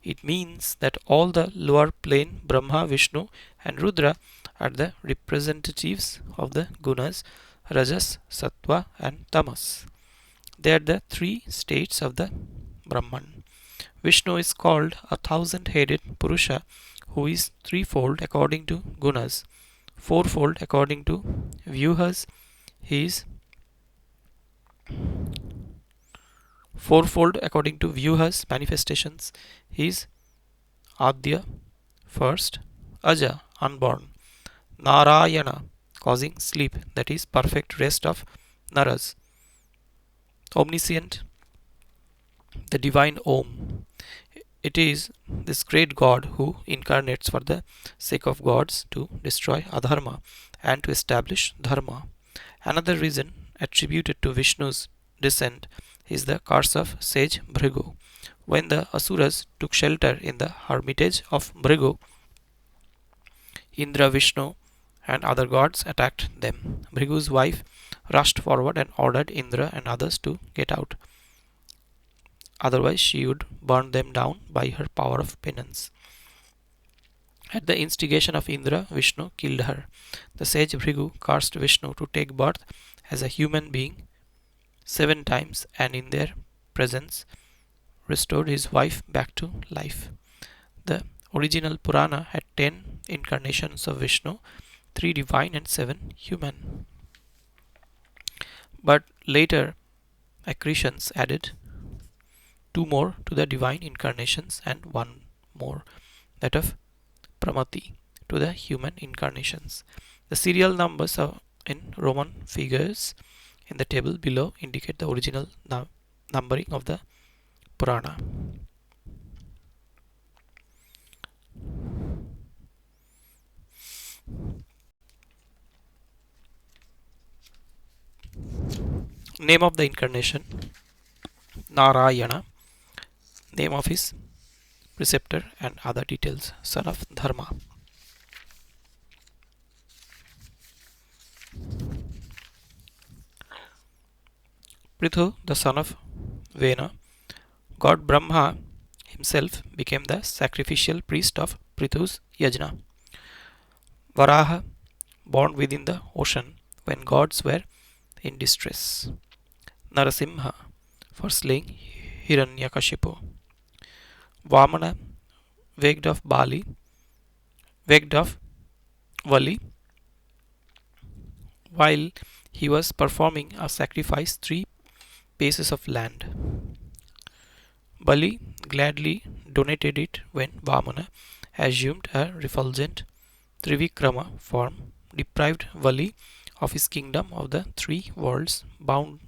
It means that all the lower plane Brahma, Vishnu and Rudra are the representatives of the gunas Rajas, Sattva and Tamas. They are the three states of the Brahman. Vishnu is called a 1,000-headed Purusha who is threefold according to gunas, fourfold according to vyuhas. He is Fourfold according to Vyuha's manifestations. He is Adya, first, Aja, unborn, Narayana, causing sleep, that is perfect rest of Naras, omniscient, the divine Om. It is this great God who incarnates for the sake of gods to destroy adharma and to establish dharma. Another reason attributed to Vishnu's descent is the curse of sage Bhrigu. When the Asuras took shelter in the hermitage of Bhrigu, Indra, Vishnu, and other gods attacked them. Bhrigu's wife rushed forward and ordered Indra and others to get out, otherwise, she would burn them down by her power of penance. At the instigation of Indra, Vishnu killed her. The sage Bhrigu cursed Vishnu to take birth as a human being 7 times and in their presence restored his wife back to life. The original Purana had 10 incarnations of Vishnu, 3 divine and 7 human. But later accretions added 2 more to the divine incarnations and 1 more, that of Pramati, to the human incarnations. The serial numbers in Roman figures in the table below indicate the original numbering of the Purana. Name of the incarnation Narayana, name of his preceptor and other details, son of Dharma. Prithu, the son of Vena, God Brahma himself became the sacrificial priest of Prithu's yajna. Varaha, born within the ocean when gods were in distress. Narasimha, for slaying Hiranyakashipu. Vamana, waked of Bali, waked of Vali, while he was performing a sacrifice 3 paces of land. Bali gladly donated it when Vamana assumed a refulgent Trivikrama form, deprived Vali of his kingdom of the 3 worlds, bound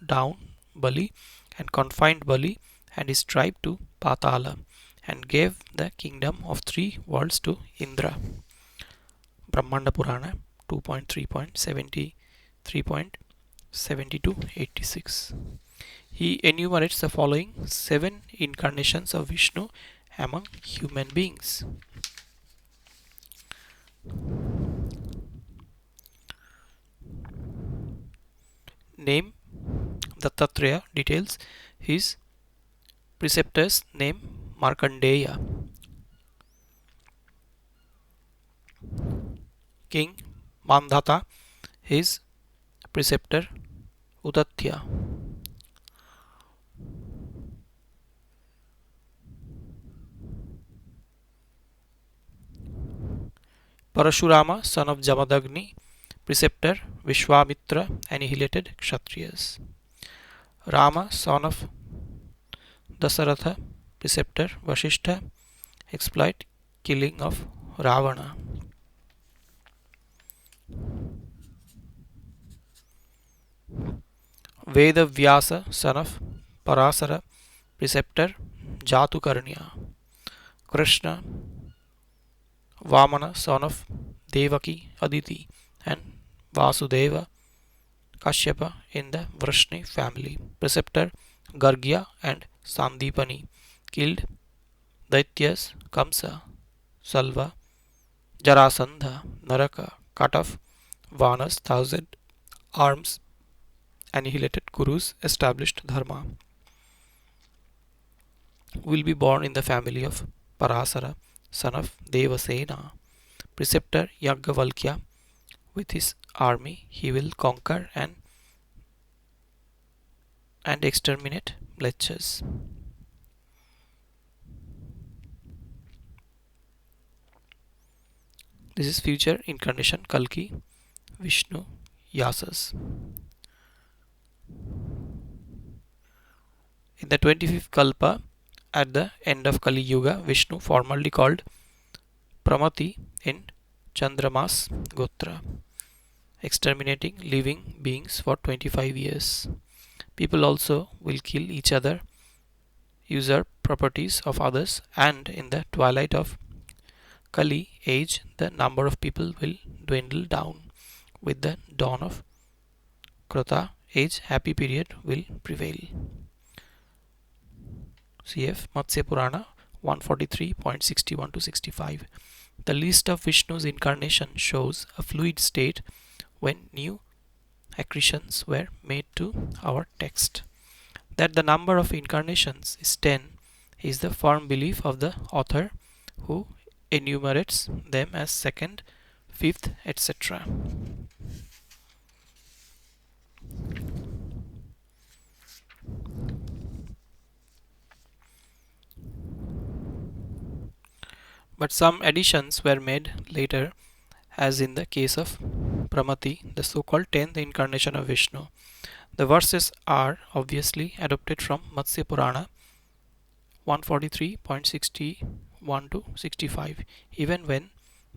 down Bali and confined Bali and his tribe to Patala, and gave the kingdom of 3 worlds to Indra. Brahmanda Purana 2.3.70 to 86. He enumerates the following 7 incarnations of Vishnu among human beings. Name Dattatreya, details his preceptor's name Markandeya. King Mandhata, his preceptor Udattya. Parashurama, son of Jamadagni, preceptor Vishwamitra, annihilated Kshatriyas. Rama, son of Dasaratha, preceptor Vasishtha, exploit killing of Ravana. Vedavyasa, son of Parasara, preceptor Jatukarnya. Krishna, Vamana, son of Devaki, Aditi, and Vasudeva, Kashyapa in the Vrishni family. Preceptor Gargya and Sandipani killed Daityas, Kamsa, Salva, Jarasandha, Naraka, cut off Vana's 1,000 arms, annihilated Kurus, established Dharma. Will be born in the family of Parasara, son of Devasena. Preceptor Yaggavalkya, with his army he will conquer and exterminate Mlecchas. This is future incarnation Kalki, Vishnu, Yasas. In the 25th Kalpa, at the end of Kali Yuga, Vishnu formally called Pramati in Chandramas Gotra, exterminating living beings for 25 years. People also will kill each other, usurp properties of others, and in the twilight of Kali age, the number of people will dwindle down. With the dawn of Krota age, happy period will prevail. Cf. Matsya Purana 143.61 to 65. The list of Vishnu's incarnation shows a fluid state when new accretions were made to our text. That the number of incarnations is 10 is the firm belief of the author, who enumerates them as second, fifth, etc. But some additions were made later, as in the case of Pramati, the so-called 10th incarnation of Vishnu. The verses are obviously adopted from Matsya Purana 143.61 to 65, even when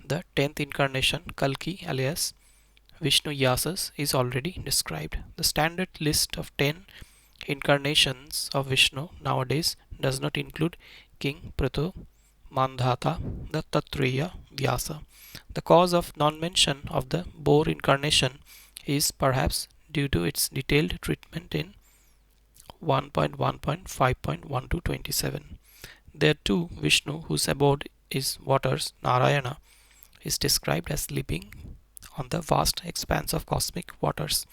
the 10th incarnation, Kalki alias Vishnu Yasas, is already described. The standard list of 10 incarnations of Vishnu nowadays does not include King Prithu, Mandhata, the Tattreya, Vyasa. The cause of non-mention of the boar incarnation is perhaps due to its detailed treatment in 1.1.5.1 to 27. There too, Vishnu, whose abode is waters, Narayana, is described as sleeping on the vast expanse of cosmic waters,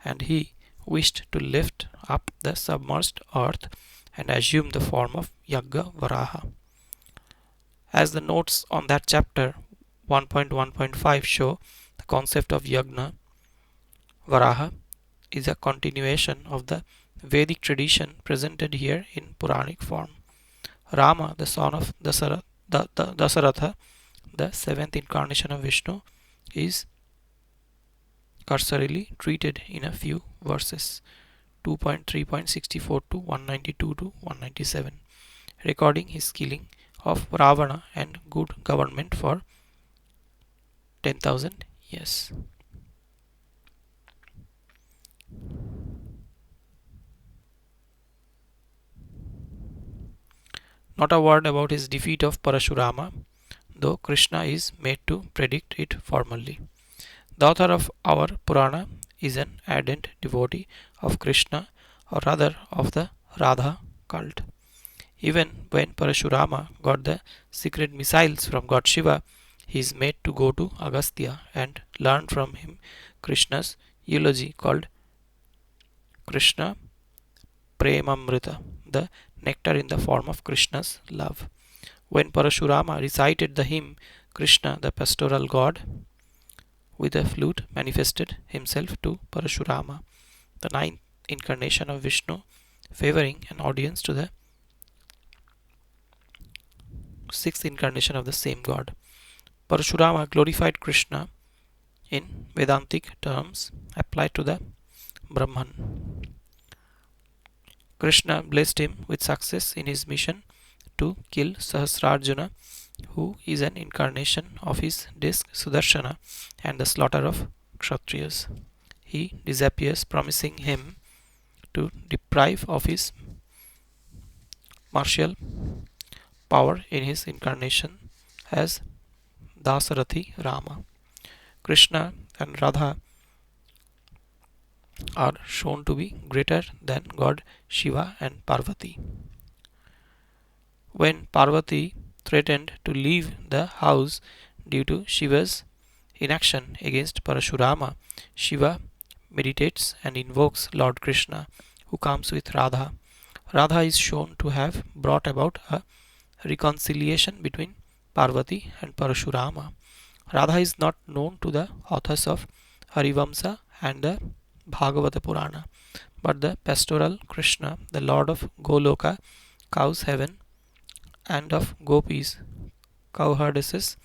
and he wished to lift up the submerged earth and assume the form of Yagga Varaha. As the notes on that chapter 1.1.5 show, the concept of Yagna Varaha is a continuation of the Vedic tradition presented here in Puranic form. Rama, the son of Dasaratha, the seventh incarnation of Vishnu, is cursorily treated in a few verses 2.3.64 to 192 to 197, recording his killing of Ravana and good government for 10,000 years. Not a word about his defeat of Parashurama, though Krishna is made to predict it formally. The author of our Purana is an ardent devotee of Krishna, or rather of the Radha cult. Even when Parashurama got the secret missiles from God Shiva, he is made to go to Agastya and learn from him Krishna's eulogy called Krishna Premamrita, the nectar in the form of Krishna's love. When Parashurama recited the hymn, Krishna, the pastoral god, with a flute manifested himself to Parashurama, the ninth incarnation of Vishnu, favoring an audience to the sixth incarnation of the same god. Parashurama glorified Krishna in Vedantic terms applied to the Brahman. Krishna blessed him with success in his mission to kill Sahasrarjuna, who is an incarnation of his disk Sudarshana, and the slaughter of Kshatriyas. He disappears, promising him to deprive of his martial power in his incarnation as Dasarathi Rama. Krishna and Radha are shown to be greater than God Shiva and Parvati. When Parvati threatened to leave the house due to Shiva's inaction against Parashurama, Shiva meditates and invokes Lord Krishna, who comes with Radha. Radha is shown to have brought about a reconciliation between Parvati and Parashurama. Radha is not known to the authors of Harivamsa and the Bhagavata Purana, but the pastoral Krishna, the Lord of Goloka, cows heaven, and of gopis, cowherdesses,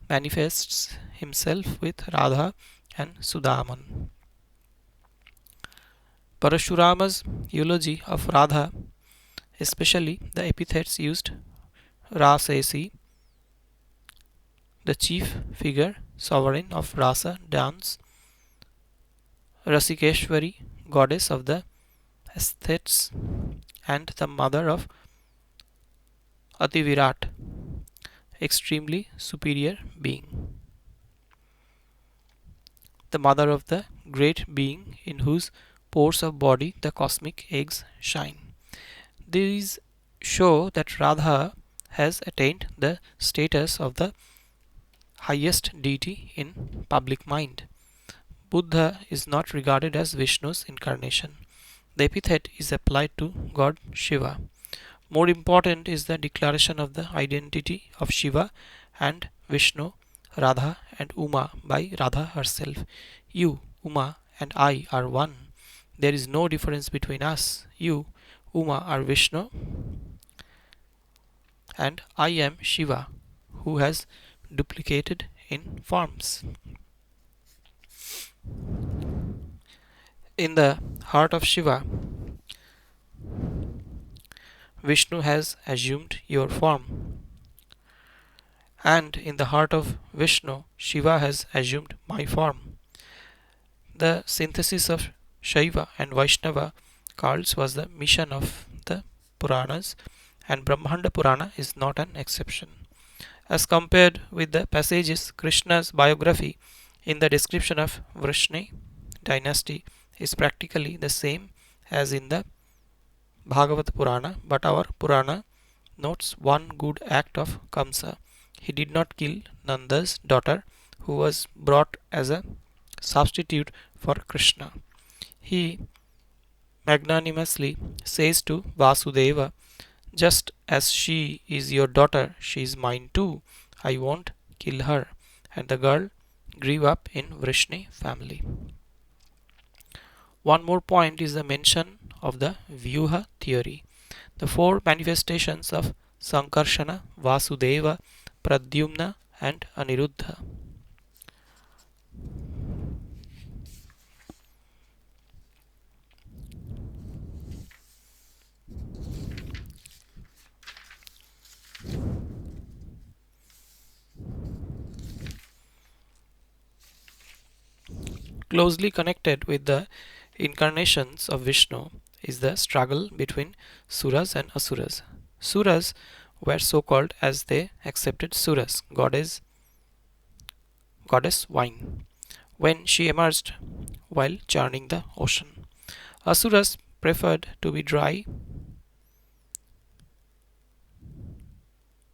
manifests himself with Radha and Sudaman. Parashurama's eulogy of Radha especially the epithets used Rasesi, the chief figure, sovereign of Rasa dance, Rasikeshwari, goddess of the aesthetes, and the mother of Ativirat, extremely superior being, the mother of the great being in whose pores of body the cosmic eggs shine. These show that Radha has attained the status of the highest deity in public mind. Buddha is not regarded as Vishnu's incarnation. The epithet is applied to God Shiva. More important is the declaration of the identity of Shiva and Vishnu, Radha and Uma by Radha herself. You, Uma, and I are one. There is no difference between us. You, Uma, are Vishnu, and I am Shiva, who has duplicated in forms. In the heart of Shiva, Vishnu has assumed your form, and in the heart of Vishnu, Shiva has assumed my form. The synthesis of Shaiva and Vaishnava cults was the mission of the Puranas, and Brahmanda Purana is not an exception. As compared with the passages, Krishna's biography in the description of Vrishni dynasty is practically the same as in the Bhagavad Purana, but our Purana notes one good act of Kamsa. He did not kill Nanda's daughter, who was brought as a substitute for Krishna. He magnanimously says to Vasudeva, just as she is your daughter, she is mine too. I won't kill her. And the girl grew up in Vrishni family. One more point is the mention of the Vyuha theory. The four manifestations of Sankarshana, Vasudeva, Pradyumna, and Aniruddha. Closely connected with the incarnations of Vishnu is the struggle between Suras and Asuras. Suras were so called as they accepted Suras, goddess wine, when she emerged while churning the ocean. Asuras preferred to be dry,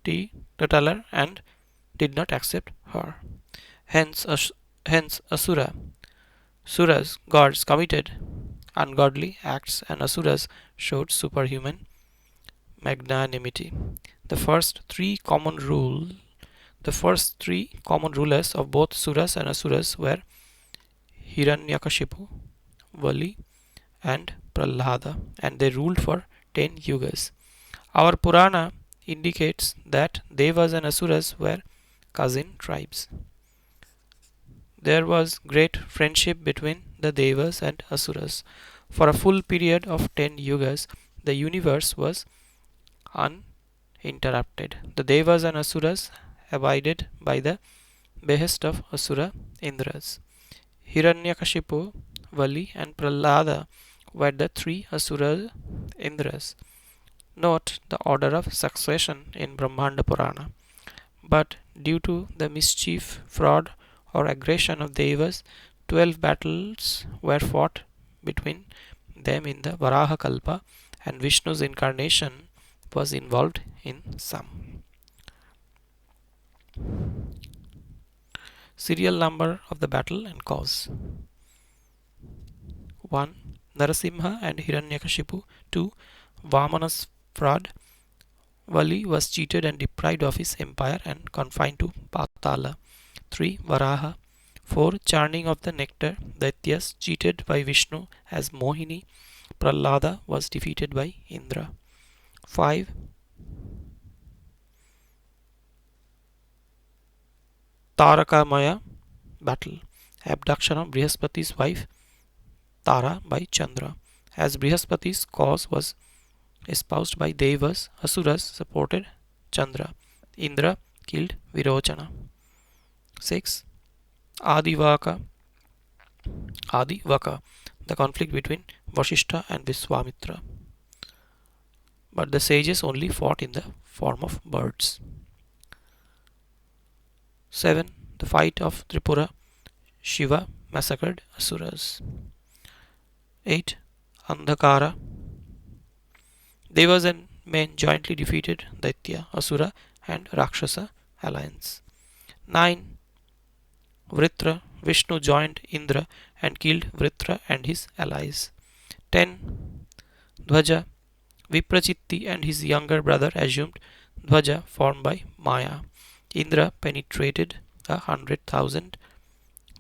teetotaler, and did not accept her. Hence, Suras, gods, committed ungodly acts, and Asuras showed superhuman magnanimity. The first three common rule the first three common rulers of both Suras and Asuras were Hiranyakashipu, Vali, and Prahlada, and they ruled for 10 yugas. Our Purana indicates that Devas and Asuras were cousin tribes. There was great friendship between the Devas and Asuras. For a full period of 10 yugas, the universe was uninterrupted. The Devas and Asuras abided by the behest of Asura Indras. Hiranyakashipu, Vali, and Prahlada were the three Asura Indras. Note the order of succession in Brahmanda Purana. But due to the mischief, fraud, or aggression of Devas, 12 battles were fought between them in the Varaha Kalpa, and Vishnu's incarnation was involved in some. Serial number of the battle and cause: 1. Narasimha and Hiranyakashipu. 2. Vamana's fraud. Vali was cheated and deprived of his empire and confined to Patala. 3. Varaha. 4. Churning of the nectar. Daityas cheated by Vishnu as Mohini. Prahlada was defeated by Indra. 5. Tarakamaya battle. Abduction of Brihaspati's wife Tara by Chandra. As Brihaspati's cause was espoused by Devas. Asuras supported Chandra. Indra killed Virochana. 6. Adivaka. Adivaka, the conflict between Vashishta and Viswamitra. But the sages only fought in the form of birds. 7. The fight of Tripura. Shiva massacred Asuras. 8. Andhakara. Devas and men jointly defeated Daitya, Asura and Rakshasa alliance. 9. Vritra. Vishnu joined Indra and killed Vritra and his allies. 10. Dhvaja. Viprachitti and his younger brother assumed Dhvaja formed by Maya. Indra penetrated 100,000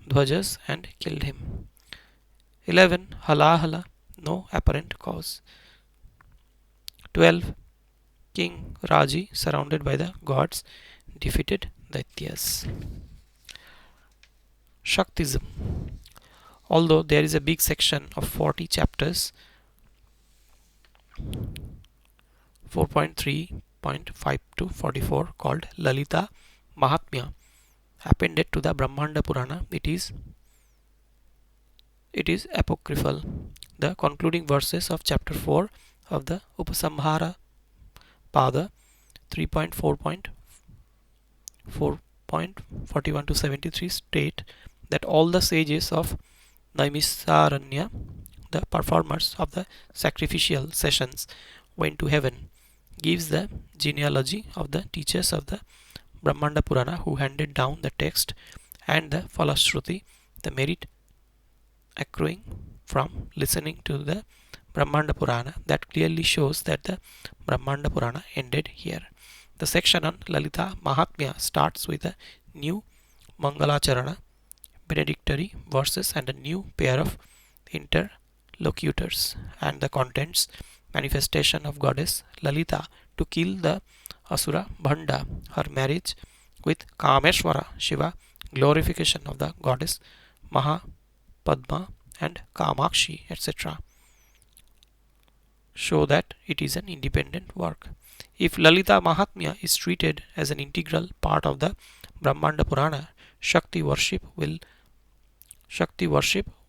Dhvajas and killed him. 11. Halahala, no apparent cause. 12. King Raji, surrounded by the gods, defeated Daityas. Shaktism. Although there is a big section of 40 chapters, 4.3.5 to 44, called Lalita Mahatmya, appended to the Brahmanda Purana, it is apocryphal. The concluding verses of chapter 4 of the Upasamhara Pada 3.4.41 to 73 state that all the sages of Naimisaranya, the performers of the sacrificial sessions, went to heaven, gives the genealogy of the teachers of the Brahmanda Purana who handed down the text and the Falashruti, the merit accruing from listening to the Brahmanda Purana. That clearly shows that the Brahmanda Purana ended here. The section on Lalita Mahatmya starts with a new Mangalacharana, benedictory verses, and a new pair of interlocutors, and the contents: manifestation of goddess Lalita to kill the Asura Bhanda, her marriage with Kameshwara Shiva, glorification of the goddess Mahapadma and Kamakshi, etc., show that it is an independent work. If Lalita Mahatmya is treated as an integral part of the Brahmanda Purana, Shakti worship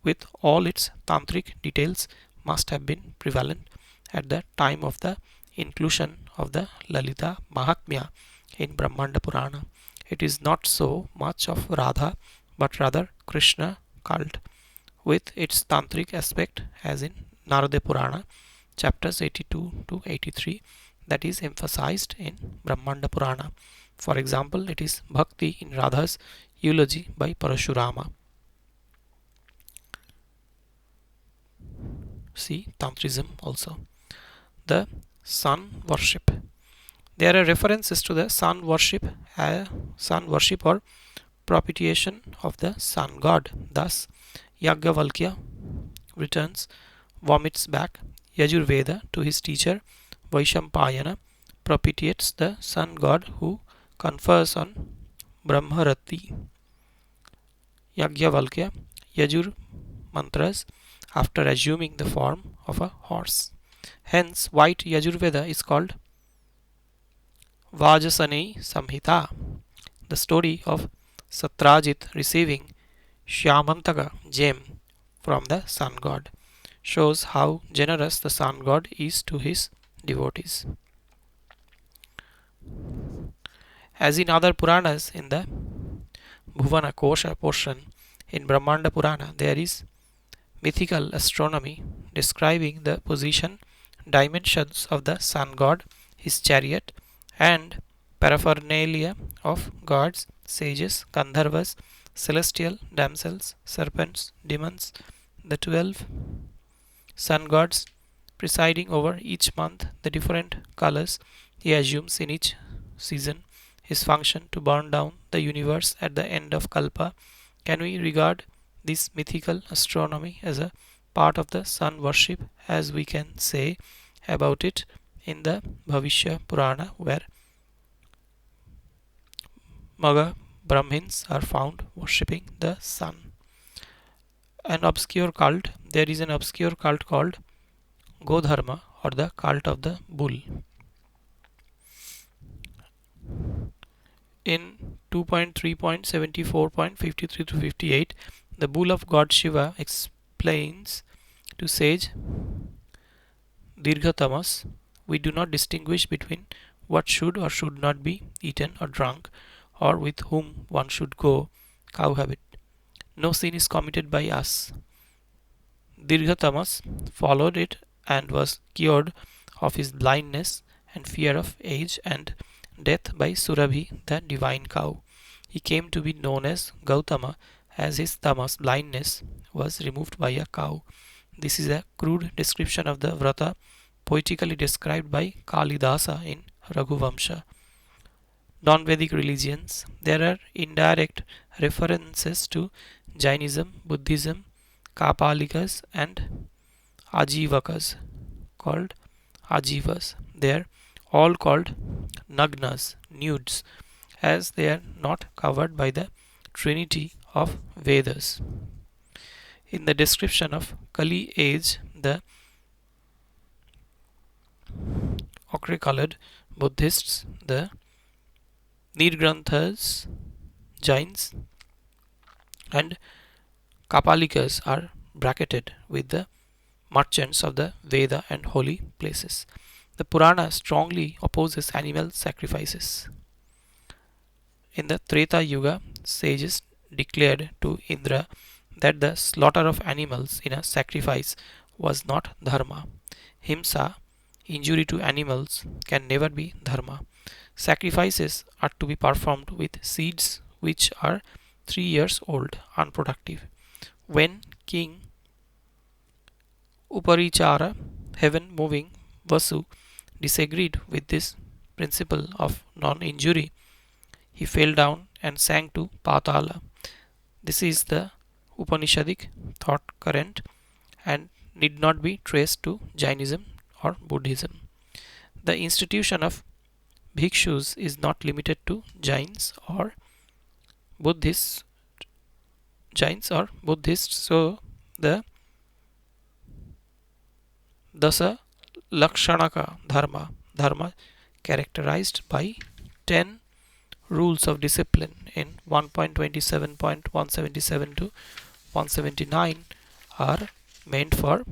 with all its tantric details must have been prevalent at the time of the inclusion of the Lalita Mahatmya in Brahmanda Purana. It is not so much of Radha but rather Krishna cult with its tantric aspect as in Narada Purana chapters 82 to 83 that is emphasized in Brahmanda Purana. For example, it is Bhakti in Radha's eulogy by Parashurama. See Tantrism also. The sun worship. There are references to the sun worship or propitiation of the sun god. Thus, Yagyavalkya returns, vomits back Yajurveda to his teacher Vaishampayana, propitiates the sun god who confers on Brahmarati. Yagyavalkya Yajur mantras after assuming the form of a horse. Hence, white Yajurveda is called Vajasani Samhita. The story of Satrajit receiving Shyamantaka gem from the sun god shows how generous the sun god is to his devotees. As in other Puranas, in the Bhuvana Kosha portion in Brahmanda Purana, there is mythical astronomy describing the position, dimensions of the sun god, his chariot, and paraphernalia of gods, sages, Gandharvas, celestial damsels, serpents, demons, the 12 sun gods presiding over each month, the different colors he assumes in each season, his function to burn down the universe at the end of Kalpa. Can we regard this mythical astronomy as a part of the sun worship, as we can say about it in the Bhavishya Purana, where Maga Brahmins are found worshipping the sun? There is an obscure cult called Godharma or the cult of the bull. In 2.3.74.53 to 58, the bull of God Shiva explains to sage Dirghatamas, we do not distinguish between what should or should not be eaten or drunk, or with whom one should go cohabit. No sin is committed by us. Dirghatamas followed it and was cured of his blindness and fear of age and death by Surabhi, the divine cow. He came to be known as Gautama as his tamas blindness was removed by a cow. This is a crude description of the vrata poetically described by Kalidasa in Raghuvamsha. Non-Vedic religions. There are indirect references to Jainism, Buddhism, Kapalikas and Ajivakas called Ajivas. They are all called Nagnas, nudes, as they are not covered by the trinity of Vedas. In the description of Kali age, the ochre-colored Buddhists, the Nirgranthas, Jains, and Kapalikas are bracketed with the merchants of the Veda and holy places. The Purana strongly opposes animal sacrifices. In the Treta Yuga, sages declared to Indra that the slaughter of animals in a sacrifice was not dharma. Himsa, injury to animals, can never be dharma. Sacrifices are to be performed with seeds which are 3 years old, unproductive. When King Uparichara, heaven moving Vasu, disagreed with this principle of non injury, he fell down and sank to Patala. This is the Upanishadic thought current and need not be traced to Jainism or Buddhism. The institution of bhikshus is not limited to Buddhists, Jains or Buddhists. So the Dasa Lakshanaka Dharma characterized by 10 rules of discipline in 1.27.177 to 179 are meant for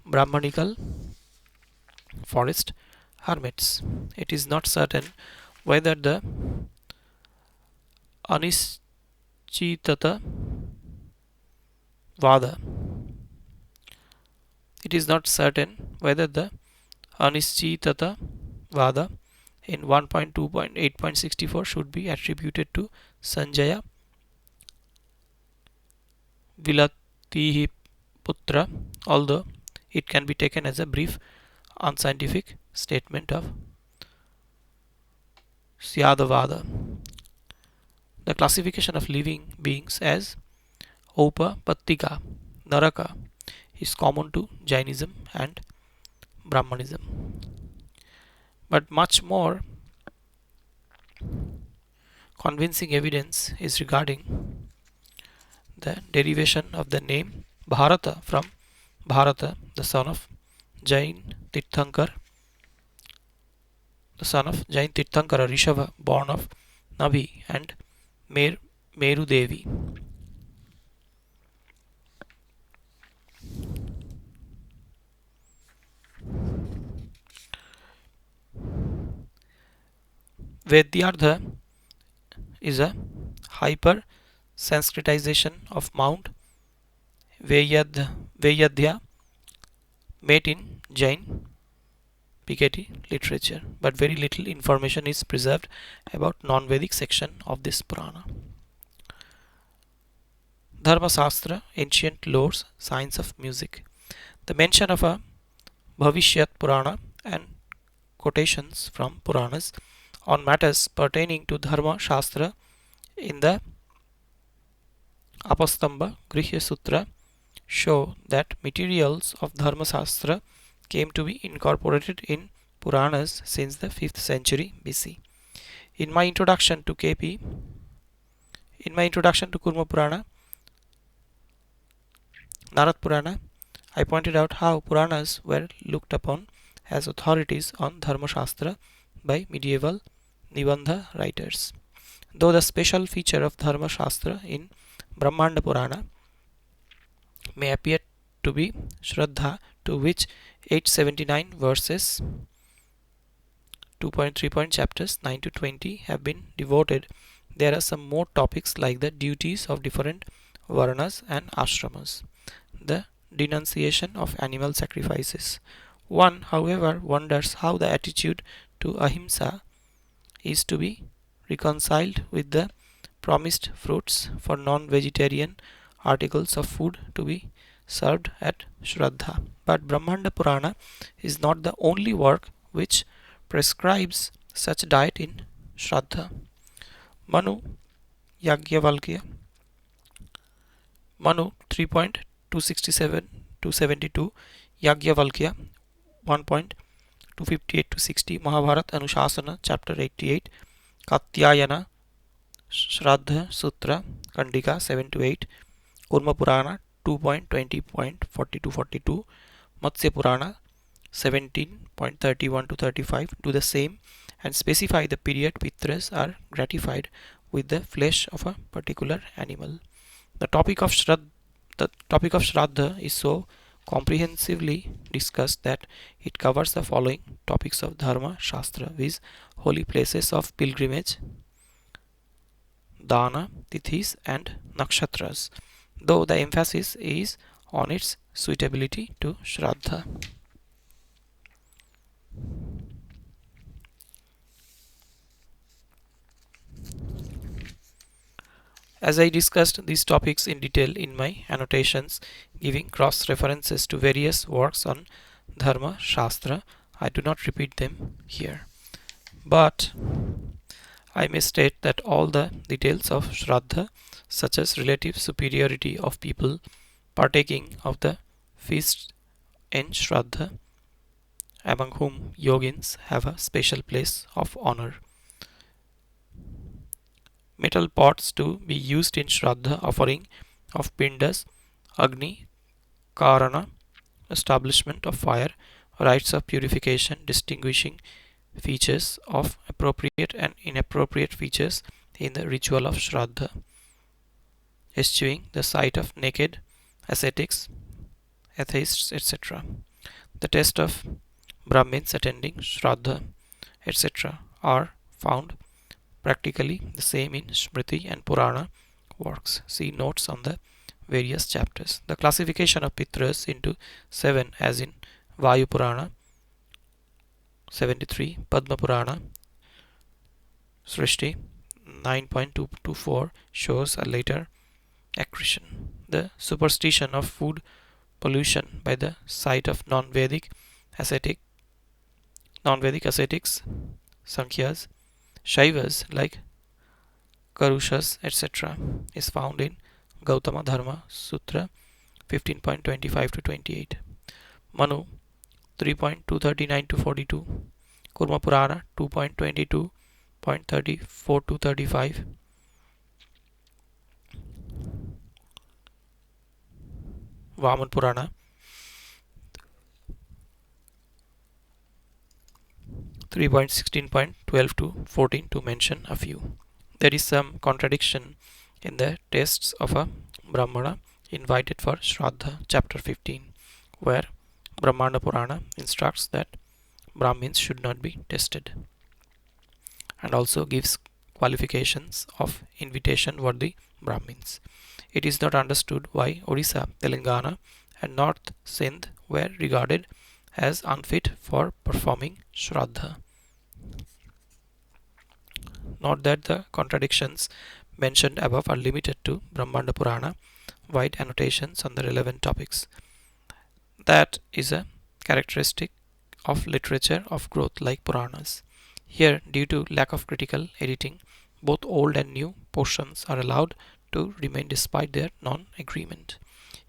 Brahmanical forest hermits. It is not certain whether the Anischitata Vada it is not certain whether the Anischitata Vada in 1.2.8.64 should be attributed to Sanjaya Vilatihi Putra, although it can be taken as a brief unscientific statement of Syadavada. The classification of living beings as Upapattika, Naraka is common to Jainism and Brahmanism. But much more convincing evidence is regarding the derivation of the name Bharata from Bharata, the son of Jain Tirthankar, Rishabha, born of Nabi and Meru Devi. Vedyardha is a hyper Sanskritization of Mount Vayadhya made in Jain Piketty literature, but very little information is preserved about non-Vedic section of this Purana. Dharma Shastra, ancient lores, science of music. The mention of a Bhavishyat Purana and quotations from Puranas on matters pertaining to Dharma Shastra in the Apastamba Grihya Sutra show that materials of Dharma Shastra came to be incorporated in Puranas since the 5th century BC. In my introduction to Kurma Purana, Narad Purana, I pointed out how Puranas were looked upon as authorities on Dharma Shastra by medieval Nibandha writers. Though the special feature of Dharma Shastra in Brahmanda Purana may appear to be Shraddha, to which 879 verses 2.3 chapters 9 to 20 have been devoted, there are some more topics like the duties of different varnas and ashramas, the denunciation of animal sacrifices. One, however, wonders how the attitude to ahimsa is to be reconciled with the promised fruits for non-vegetarian articles of food to be served at Shraddha. But Brahmanda Purana is not the only work which prescribes such diet in Shraddha. Manu Yagyavalkya Manu 3.267 to 72, Yagyavalkya 1.258 to 60, Mahabharat Anushasana chapter 88, Katyayana Shraddha Sutra Kandika 7 to 8, Kurma Purana 2.20.40 to 42, Matsya Purana 17.31 to 35 do the same and specify the period Pitras are gratified with the flesh of a particular animal. The topic of Shraddha is so comprehensively discussed that it covers the following topics of Dharma Shastra, viz. Holy places of pilgrimage, Dana, Tithis and Nakshatras, though the emphasis is on its suitability to Shraddha. As I discussed these topics in detail in my annotations, giving cross references to various works on Dharma Shastra, I do not repeat them here. But I may state that all the details of Shraddha, such as relative superiority of people partaking of the feast in Shraddha, among whom yogins have a special place of honor. Metal pots to be used in Shraddha offering of Pindas, Agni, Karana, establishment of fire, rites of purification, distinguishing features of appropriate and inappropriate features in the ritual of Shraddha, eschewing the sight of naked ascetics, atheists, etc. The test of Brahmins attending Shraddha, etc. are found practically the same in Smriti and Purana works. See notes on the various chapters. The classification of Pitras into 7 as in Vayu Purana 73, Padma Purana Srishti 9.224 shows a later accretion. The superstition of food pollution by the sight of non-Vedic ascetics, Sankhyas, Shaivas like Karushas, etc. is found in Gautama Dharma Sutra 15.25 to 28. Manu 3.239 to 42. Kurma Purana 2.22.34 to 35. Vaman Purana 3.16.12 to 14 to mention a few. There is some contradiction in the tests of a Brahmana invited for Shraddha, chapter 15, where Brahmanda Purana instructs that Brahmins should not be tested and also gives qualifications of invitation worthy Brahmins. It is not understood why Odisha, Telangana, and North Sindh were regarded as unfit for performing Shraddha. Note that the contradictions mentioned above are limited to Brahmanda Purana, wide annotations on the relevant topics. That is a characteristic of literature of growth like Puranas. Here, due to lack of critical editing, both old and new portions are allowed to remain despite their non-agreement.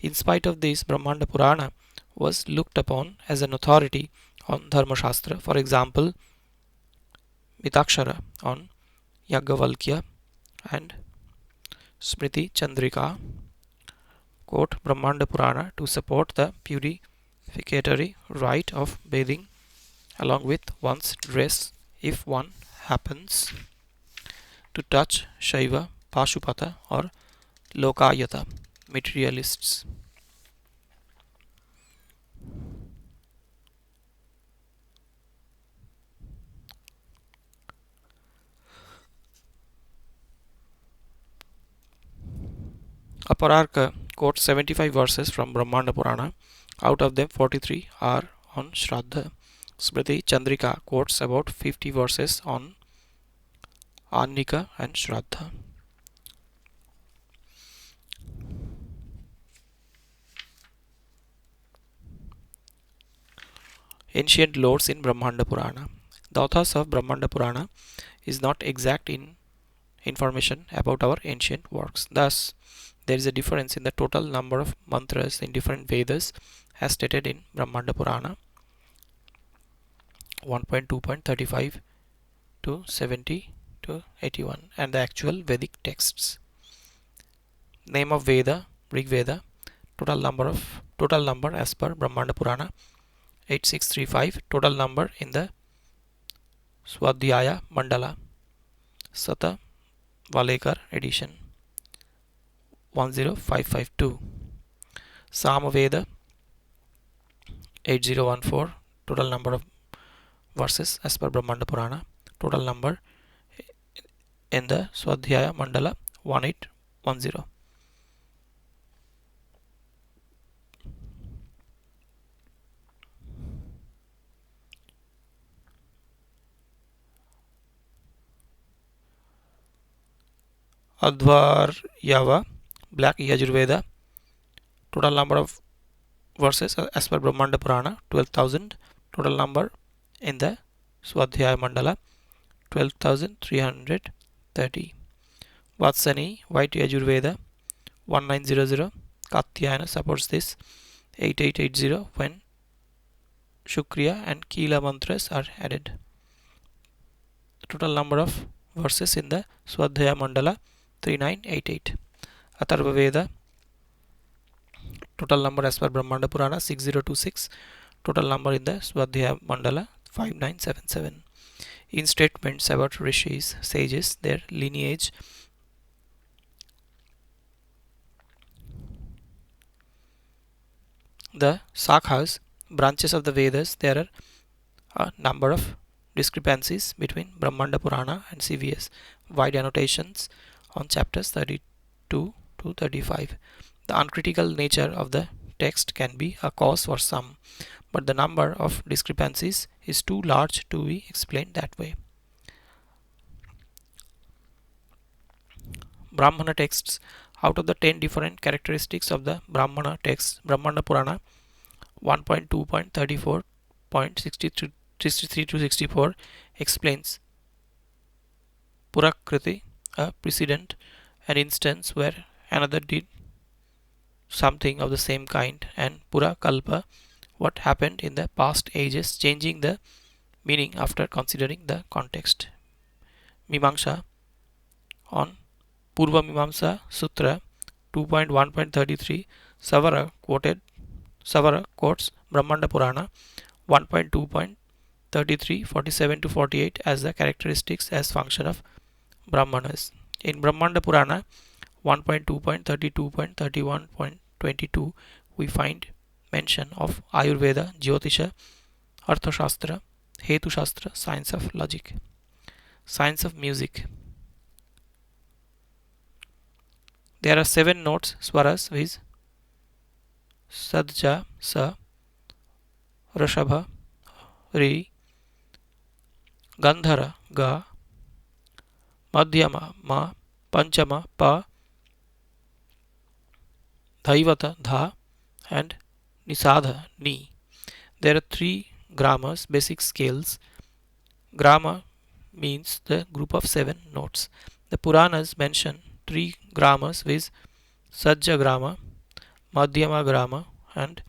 In spite of this, Brahmanda Purana was looked upon as an authority on Dharma Shastra. For example, Mitakshara on Yagyavalkya and Smriti Chandrika quote Brahmanda Purana to support the purificatory rite of bathing along with one's dress if one happens to touch Shaiva, Pashupata or Lokayata materialists. Apararka quotes 75 verses from Brahmanda Purana. Out of them, 43 are on Shraddha. Smriti Chandrika quotes about 50 verses on Annika and Shraddha. Ancient lores in Brahmanda Purana. The authors of Brahmanda Purana is not exact in information about our ancient works. Thus, there is a difference in the total number of mantras in different Vedas as stated in Brahmanda Purana 1.2.35 to 70 to 81 and the actual Vedic texts. Name of Veda, Rig Veda, total number as per Brahmanda Purana 8635, total number in the Swadhyaya Mandala Sata Valekar edition 10552. Samaveda 8014, total number of verses as per Brahmanda Purana, total number in the Swadhyaya Mandala 1810. Advaryava Black Yajurveda, total number of verses as per Brahmanda Purana 12,000, total number in the Swadhyaya Mandala 12,330. Vatsani White Yajurveda 1900, Katyayana supports this 8880 when Shukriya and Kila mantras are added. Total number of verses in the Swadhyaya Mandala 3988. Atharva Veda, total number as per Brahmanda Purana 6026, total number in the Swadhyaya Mandala 5977. In statements about rishis, sages, their lineage, the Sakhas, branches of the Vedas, there are a number of discrepancies between Brahmanda Purana and CVS. Wide annotations on chapters 32 to 35. The uncritical nature of the text can be a cause for some, but the number of discrepancies is too large to be explained that way. Brahmana texts. Out of the 10 different characteristics of the Brahmana texts, Brahmanda Purana 1.2.34.63 to 64 explains Purakriti, a precedent, an instance where another did something of the same kind, and Purakalpa, what happened in the past ages, changing the meaning after considering the context. Mimamsa on Purva Mimamsa Sutra 2.1.33, Savara quotes Brahmanda Purana 1.2.33 to 48 as the characteristics as function of Brahmanas. In Brahmanda Purana 1.2.32.31.22 we find mention of Ayurveda, Jyotisha, Arthashastra, Hetu Shastra, science of logic. Science of music. There are 7 notes, swaras, viz. Sadja, Sa, Rashabha, Ri, Gandhara, Ga, Madhyama, Ma, Panchama, Pa, Dhaivata, Dha, and Nisadha, Ni. There are 3 grammars, basic scales. Grama means the group of 7 notes. The Puranas mention 3 grammars, viz. Sajja Grama, Madhyama Grama, and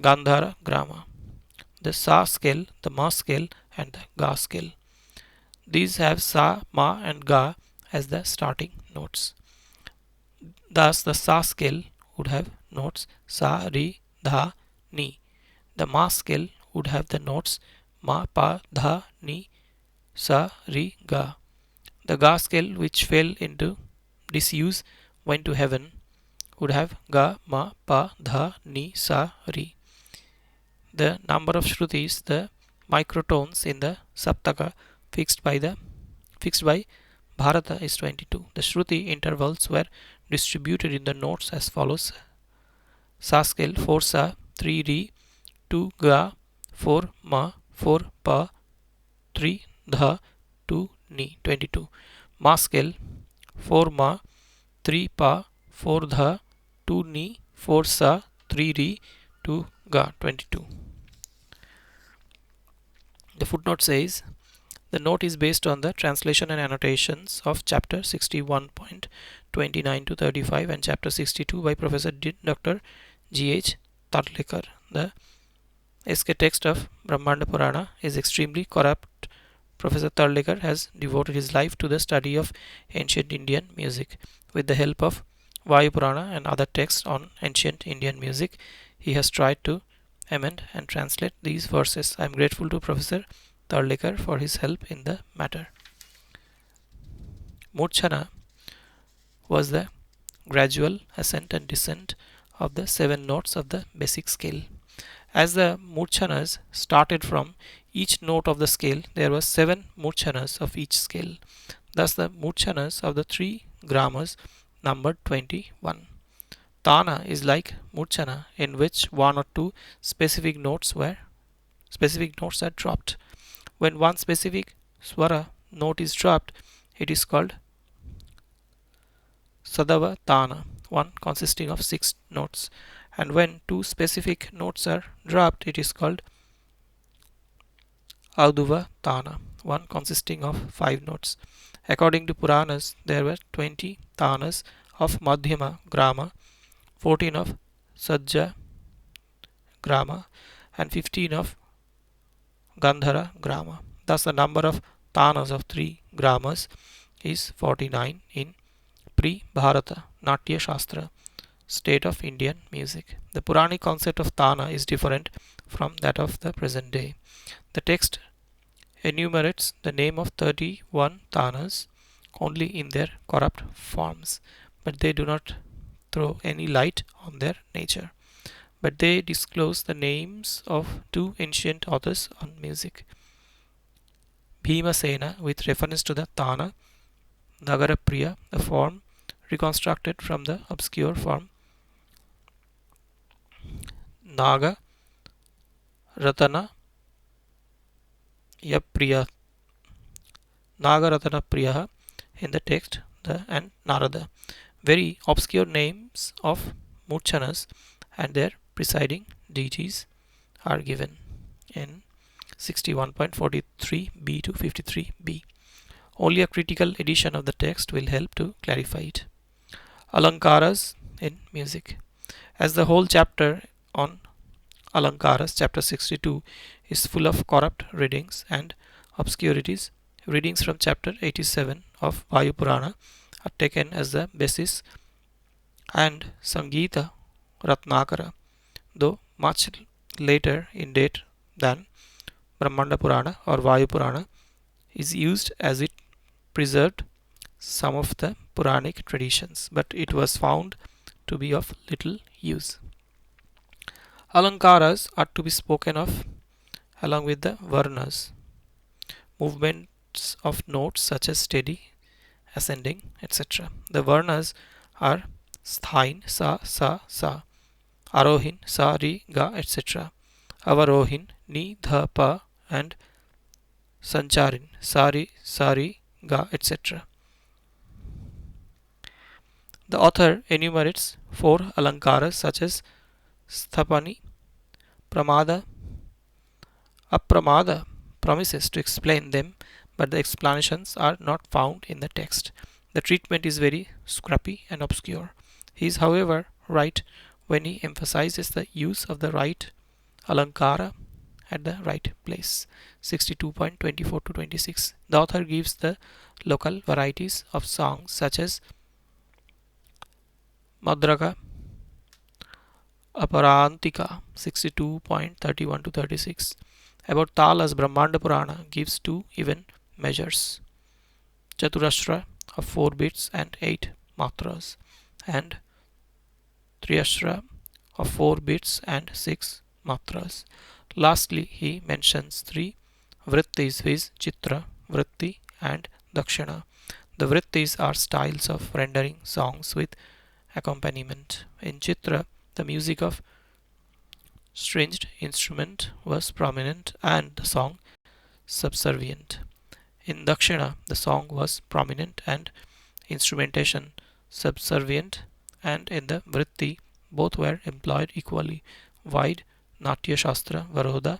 Gandhara Grama. The Sa scale, the Ma scale, and the Ga scale. These have Sa, Ma, and Ga as the starting notes. Thus, the Sa scale would have notes sa, ri, dha, ni. The ma scale would have the notes ma, pa, dha, ni, sa, ri, ga. The ga scale, which fell into disuse, went to heaven, would have ga, ma, pa, dha, ni, sa, ri. The number of shrutis, the microtones in the saptaka fixed by Bharata is 22. The shruti intervals were distributed in the notes as follows: sa scale 4 sa, 3 ri, 2 ga, 4 ma, 4 pa, 3 dha, 2 ni, 22. Ma scale 4 ma, 3 pa, 4 dha, 2 ni, 4 sa, 3 ri, 2 ga, 22. The footnote says the note is based on the translation and annotations of chapter 61.29 to 35 and chapter 62 by Professor Dr. G.H. Tarlikar. The SK text of Brahmanda Purana is extremely corrupt. Professor Tarlikar has devoted his life to the study of ancient Indian music. With the help of Vayu Purana and other texts on ancient Indian music, he has tried to amend and translate these verses. I am grateful to Professor Tarlikar for his help in the matter. Murchana was the gradual ascent and descent of the 7 notes of the basic scale. As the murchanas started from each note of the scale, there were 7 murchanas of each scale. Thus the murchanas of the 3 gramas numbered 21. Tana is like murchana, in which 1 or 2 specific notes are dropped. When one specific swara note is dropped, it is called Sadava Tana, one consisting of 6 notes. And when 2 specific notes are dropped, it is called Auduva Tana, one consisting of 5 notes. According to Puranas, there were 20 Tanas of Madhyama Grama, 14 of Sajja Grama, and 15 of Gandhara Grama. Thus the number of Tanas of 3 gramas is 49 in Pre-Bharata Natya Shastra state of Indian music. The Puranic concept of Tana is different from that of the present day. The text enumerates the name of 31 Tanas only in their corrupt forms, but they do not throw any light on their nature. But they disclose the names of 2 ancient authors on music. Bhimasena, with reference to the Tana, Nagarapriya, a form reconstructed from the obscure form Naga Ratana Yapriya, Nagaratana Priya in the text, and Narada. Very obscure names of Murchanas and their presiding deities are given in 61.43b to 53b. Only a critical edition of the text will help to clarify it. Alankaras in music. As the whole chapter on Alankaras, chapter 62, is full of corrupt readings and obscurities, readings from chapter 87 of Vayu Purana are taken as the basis, and Sangita Ratnakara, though much later in date than Brahmanda Purana or Vayu Purana, is used as it preserved some of the Puranic traditions, but it was found to be of little use. Alankaras are to be spoken of along with the Varnas, movements of notes such as steady, ascending, etc. The Varnas are Sthain, Sa, Sa, Sa, Arohin, Sa, Ri, Ga, etc. Avarohin, Ni, Dha, Pa, and Sancharin, Sari, Sari, Ga, etc. The author enumerates 4 alankaras such as Sthapani, Pramada, Apramada, promises to explain them, but the explanations are not found in the text. The treatment is very scrappy and obscure. He is, however, right when he emphasizes the use of the right alankara at the right place. 62.24 to 26. The author gives the local varieties of songs such as Madraka, Aparantika 62.31 to 36. About Talas, Brahmanda Purana gives two even measures, Chaturashra of 4 bits and 8 matras, and Triashra of 4 bits and 6 matras. Lastly, he mentions three vrittis, viz. Chitra, vritti, and dakshina. The vrittis are styles of rendering songs with accompaniment. In Chitra, the music of stringed instrument was prominent and the song subservient. In Dakshina, the song was prominent and instrumentation subservient, and in the Vritti, both were employed equally. Wide Natya Shastra Varoda,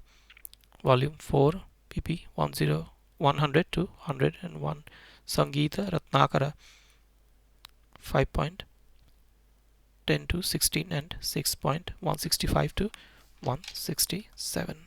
Volume 4, pp. 100 to 101. Sangeeta Ratnakara 5.10 to 16 and 6.165 to 167.